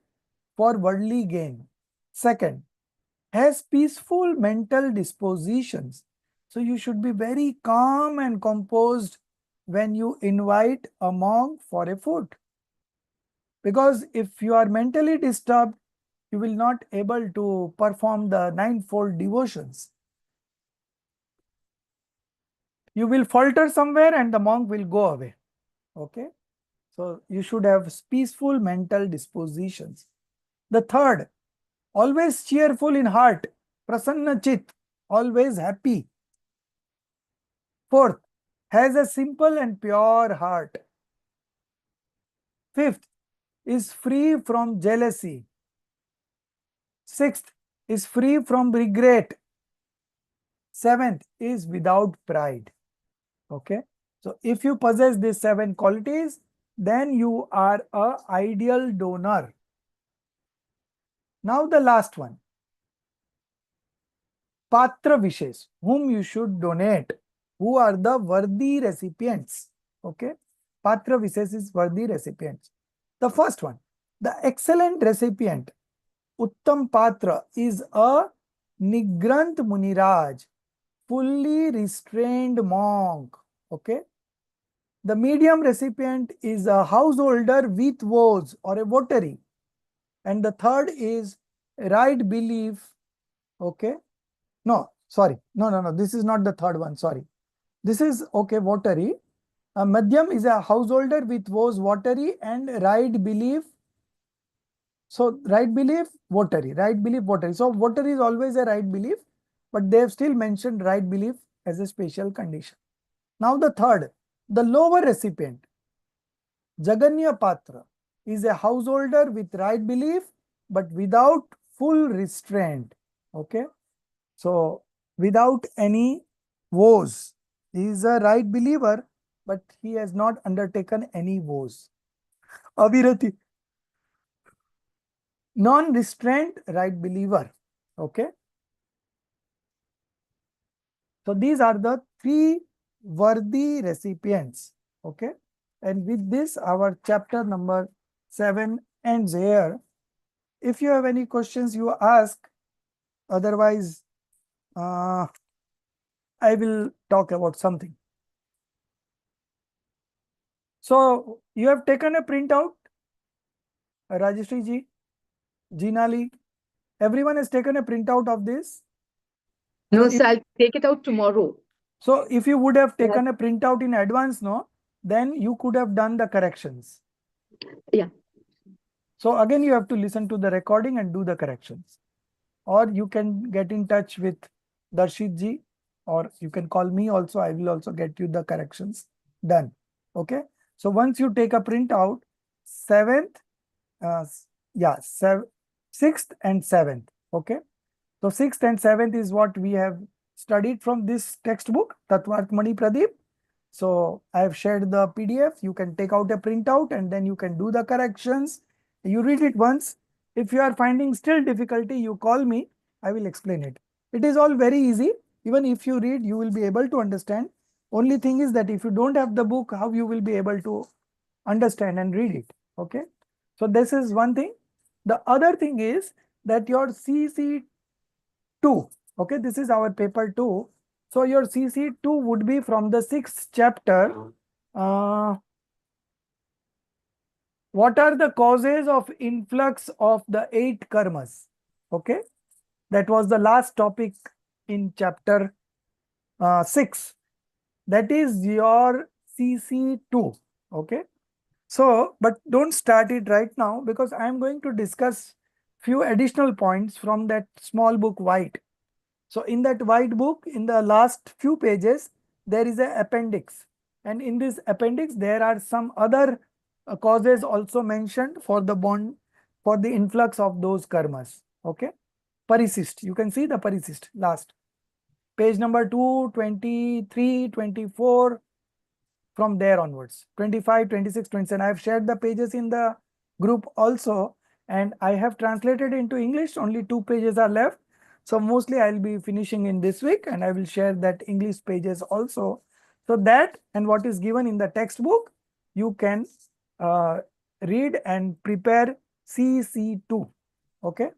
A: for worldly gain. Second, has peaceful mental dispositions. So you should be very calm and composed when you invite a monk for a food. Because if you are mentally disturbed, you will not able to perform the 9-fold devotions. You will falter somewhere and the monk will go away. Okay. So you should have peaceful mental dispositions. The third, always cheerful in heart, prasanna chit, always happy. Fourth, has a simple and pure heart. Fifth, is free from jealousy. Sixth, is free from regret. Seventh, is without pride. Okay. So if you possess these 7 qualities, then you are an ideal donor. Now the last one. Patra Vishesh, whom you should donate. Who are the worthy recipients? Okay. Patra Vishesh is worthy recipients. The first one, the excellent recipient, Uttam Patra, is a Nigranth Muniraj, fully restrained monk. Okay. The medium recipient is a householder with vows or a votary. And the third is right belief. Okay. No, sorry. No. This is not the third one. Sorry. This is okay, votary. A Madhyam is a householder with vows, votary, and right belief. So, right belief, votary. Right belief, votary. So, votary is always a right belief, but they have still mentioned right belief as a special condition. Now, the third, the lower recipient, Jaganya Patra, is a householder with right belief, but without full restraint. Okay. So, without any vows. He is a right believer, but he has not undertaken any vows. Avirati, non-restrained right believer. Okay. So, these are the 3 worthy recipients. Okay. And with this, our chapter number 7 ends here. If you have any questions, you ask. Otherwise, I will talk about something. So, you have taken a printout, Rajeshri ji, Jinali, everyone has taken a printout of this.
D: No,
A: So
D: sir, I'll take it out tomorrow.
A: So, if you would have taken a printout in advance, no, then you could have done the corrections.
D: Yeah.
A: So, again, you have to listen to the recording and do the corrections. Or you can get in touch with Darshit ji, or you can call me also. I will also get you the corrections done. Okay. So, once you take a printout, 7th, 6th and 7th. Okay. So 6th and 7th is what we have studied from this textbook, Tattvart Mani Pradeep. So I have shared the PDF. You can take out a printout and then you can do the corrections. You read it once. If you are finding still difficulty, you call me. I will explain it. It is all very easy. Even if you read, you will be able to understand. Only thing is that if you don't have the book, how you will be able to understand and read it. Okay. So this is one thing. The other thing is that your CC2, okay, this is our paper 2. So your CC2 would be from the 6th chapter. What are the causes of influx of the 8 karmas? Okay, that was the last topic in chapter 6. That is your CC2. Okay. So, but don't start it right now because I am going to discuss few additional points from that small book white. So, in that white book, in the last few pages, there is an appendix. And in this appendix, there are some other causes also mentioned for the bond, for the influx of those karmas. Okay. Parisist. You can see the parisist last. page number 2, 23, 24, from there onwards, 25, 26, 27. I have shared the pages in the group also, and I have translated into English. Only 2 pages are left. So mostly I'll be finishing in this week, and I will share that English pages also. So that and what is given in the textbook, you can read and prepare CC2. Okay,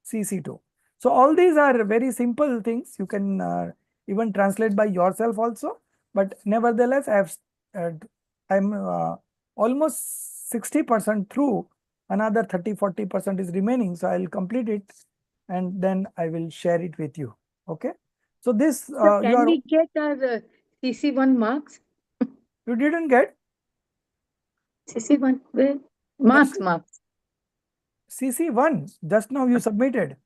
A: CC2. So all these are very simple things. You can even translate by yourself also. But nevertheless, I'm almost 60% through. Another 30-40% is remaining. So I'll complete it and then I will share it with you. Okay. So this
D: So can we get our CC1 marks?
A: You didn't get
D: CC1, where? Marks.
A: CC1 just now you submitted.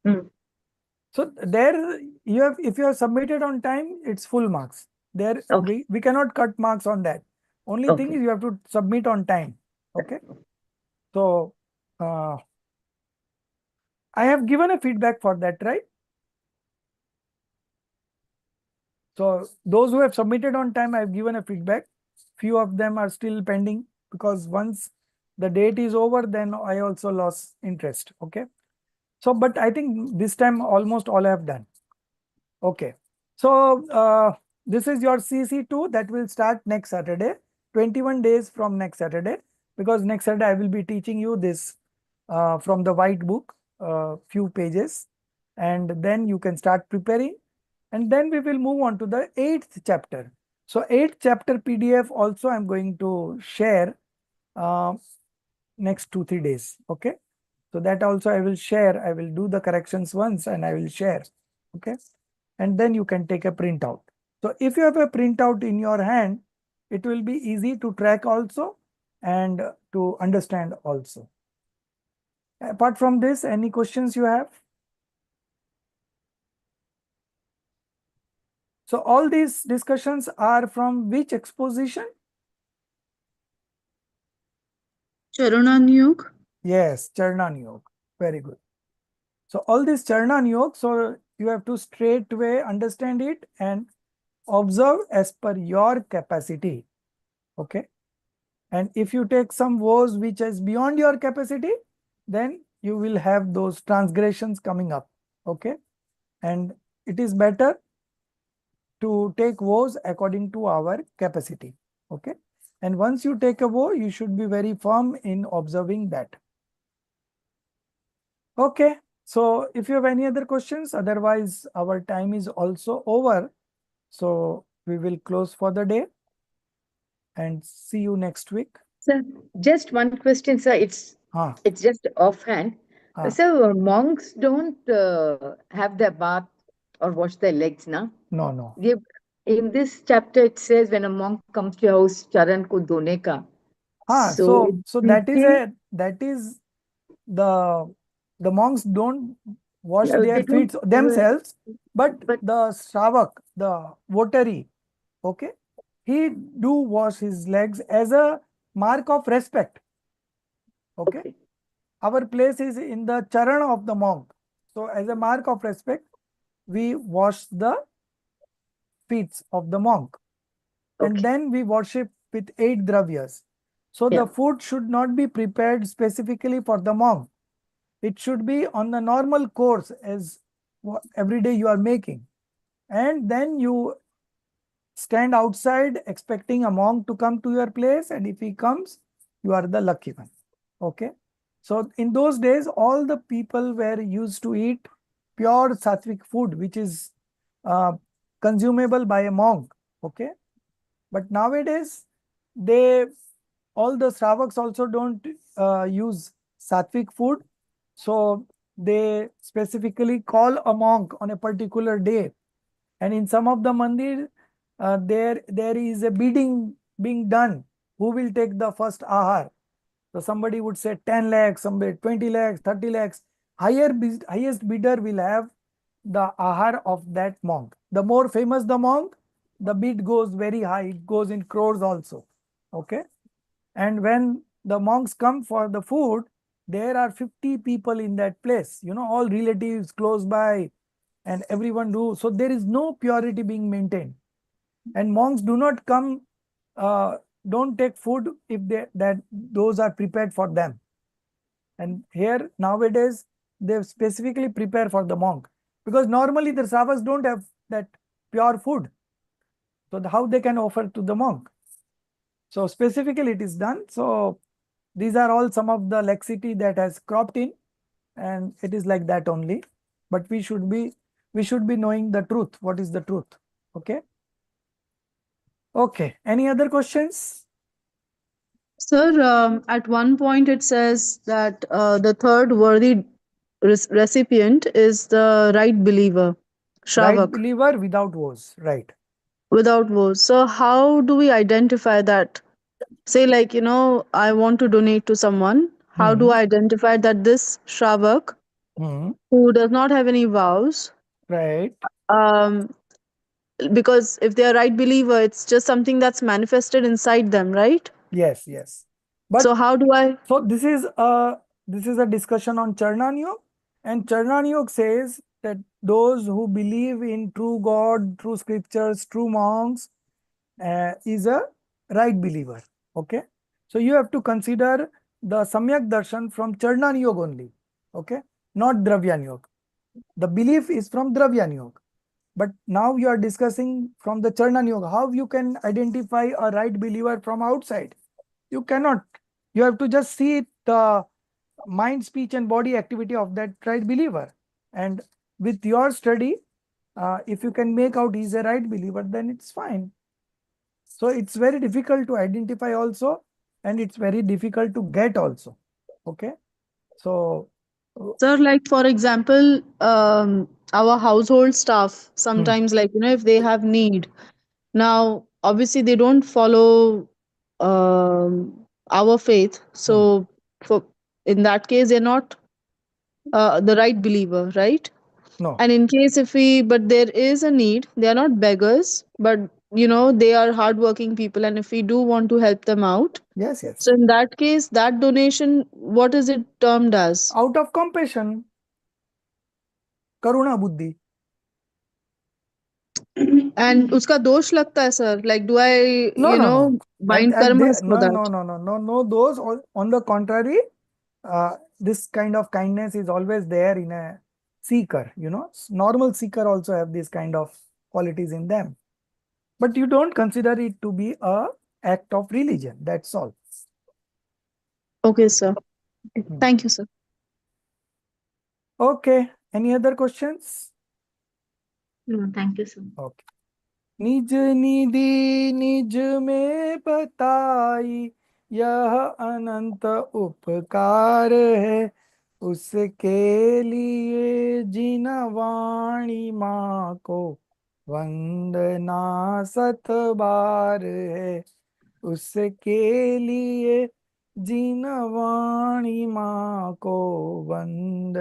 D: Hmm.
A: So there you have, if you have submitted on time, it's full marks. There
D: Okay.
A: we cannot cut marks on that. Only thing
D: Okay.
A: is you have to submit on time. Okay. So I have given a feedback for that, right? So those who have submitted on time, I have given a feedback. Few of them are still pending because once the date is over, then I also lost interest. Okay. So, but I think this time almost all I have done. Okay. So this is your CC2 that will start next Saturday, 21 days from next Saturday, because next Saturday I will be teaching you this from the white book, few pages, and then you can start preparing. And then we will move on to the 8th chapter. So 8th chapter PDF also I'm going to share next 2-3 days. Okay. So that also I will share. I will do the corrections once and I will share. Okay. And then you can take a printout. So if you have a printout in your hand, it will be easy to track also and to understand also. Apart from this, any questions you have? So all these discussions are from which exposition?
E: Charan Yog.
A: Yes, Charnan Yoga. Very good. So all this Charnan Yoga, so you have to straightway understand it and observe as per your capacity. Okay. And if you take some woes which is beyond your capacity, then you will have those transgressions coming up. Okay. And it is better to take woes according to our capacity. Okay. And once you take a woe, you should be very firm in observing that. Okay. So if you have any other questions, otherwise our time is also over. So we will close for the day and see you next week.
D: Sir, just one question, sir. It's just offhand. So monks don't have their bath or wash their legs, now?
A: No.
D: In this chapter, it says when a monk comes to your house, charan ko dhone ka.
A: So that is the monks don't wash their feet themselves, but the Shravak, the votary, okay, he do wash his legs as a mark of respect. Okay. Our place is in the charan of the monk. So as a mark of respect, we wash the feet of the monk. And then we worship with 8 dravyas. So the food should not be prepared specifically for the monk. It should be on the normal course as every day you are making. And then you stand outside expecting a monk to come to your place. And if he comes, you are the lucky one. Okay. So in those days, all the people were used to eat pure sattvic food, which is consumable by a monk. Okay. But nowadays, all the Shravaks also don't use sattvic food. So they specifically call a monk on a particular day. And in some of the mandir, there is a bidding being done. Who will take the first ahar? So somebody would say 10 lakhs, somebody 20 lakhs, 30 lakhs. Highest bidder will have the ahar of that monk. The more famous the monk, the bid goes very high. It goes in crores also. Okay. And when the monks come for the food, there are 50 people in that place. You know, all relatives close by. and everyone do. So there is no purity being maintained. And monks do not come, don't take food if those are prepared for them. And here nowadays they specifically prepare for the monk, because normally the Savas don't have that pure food. So how they can offer to the monk? So specifically it is done. So these are all some of the laxity that has cropped in, and it is like that only. But we should be knowing the truth. What is the truth? Okay. Okay. Any other questions?
E: Sir, at one point it says that the third worthy recipient is the right believer,
A: Right
E: Shravak,
A: believer without woes. Right.
E: without woes. So, how do we identify that? Say, like, I want to donate to someone. How do
A: Hmm.
E: I identify that this Shravak,
A: Hmm.
E: who does not have any vows,
A: Right.
E: um, because if they are right believer, it's just something that's manifested inside them, right?
A: Yes. Yes. But
E: So, how do I?
A: so this is a discussion on Charnan Yoga, and Charnan Yoga says that those who believe in true God, true scriptures, true monks, is a right believer. Okay. So you have to consider the Samyak Darshan from Charnan Yoga only. Okay. Not Dravyan Yoga. The belief is from Dravyan Yoga. But now you are discussing from the Charnan Yoga. How you can identify a right believer from outside? You cannot. You have to just see the mind, speech, and body activity of that right believer. And with your study, if you can make out he's a right believer, then it's fine. So it's very difficult to identify also, and it's very difficult to get also. Okay. So,
E: Sir, like for example, our household staff sometimes, like, if they have need. Now, obviously, they don't follow our faith. So, for in that case, they're not the right believer, right?
A: no.
E: And in case if we, but there is a need, they are not beggars, but they are hardworking people, and if we do want to help them out,
A: Yes, yes.
E: so in that case, that donation, what is it termed as?
A: Out of compassion, Karuna Buddhi.
E: And uska dosh lagta hai, sir. Like, do I,
A: No, no, no.
E: bind karmas for
A: No,
E: that?
A: no, no, no, no, no. Those on the contrary, this kind of kindness is always there in a seeker. Normal seeker also have this kind of qualities in them. But you don't consider it to be a act of religion. That's all.
E: Okay, sir. Thank you, sir.
A: Okay. Any other questions?
C: No, thank you so much.
A: Okay. निज निधि निज में बताई, यह अनंत उपकार है, उसके लिए जिन वाणी माँ को वंदना सत बार है, उसके लिए जिन वाणी माँ को वंद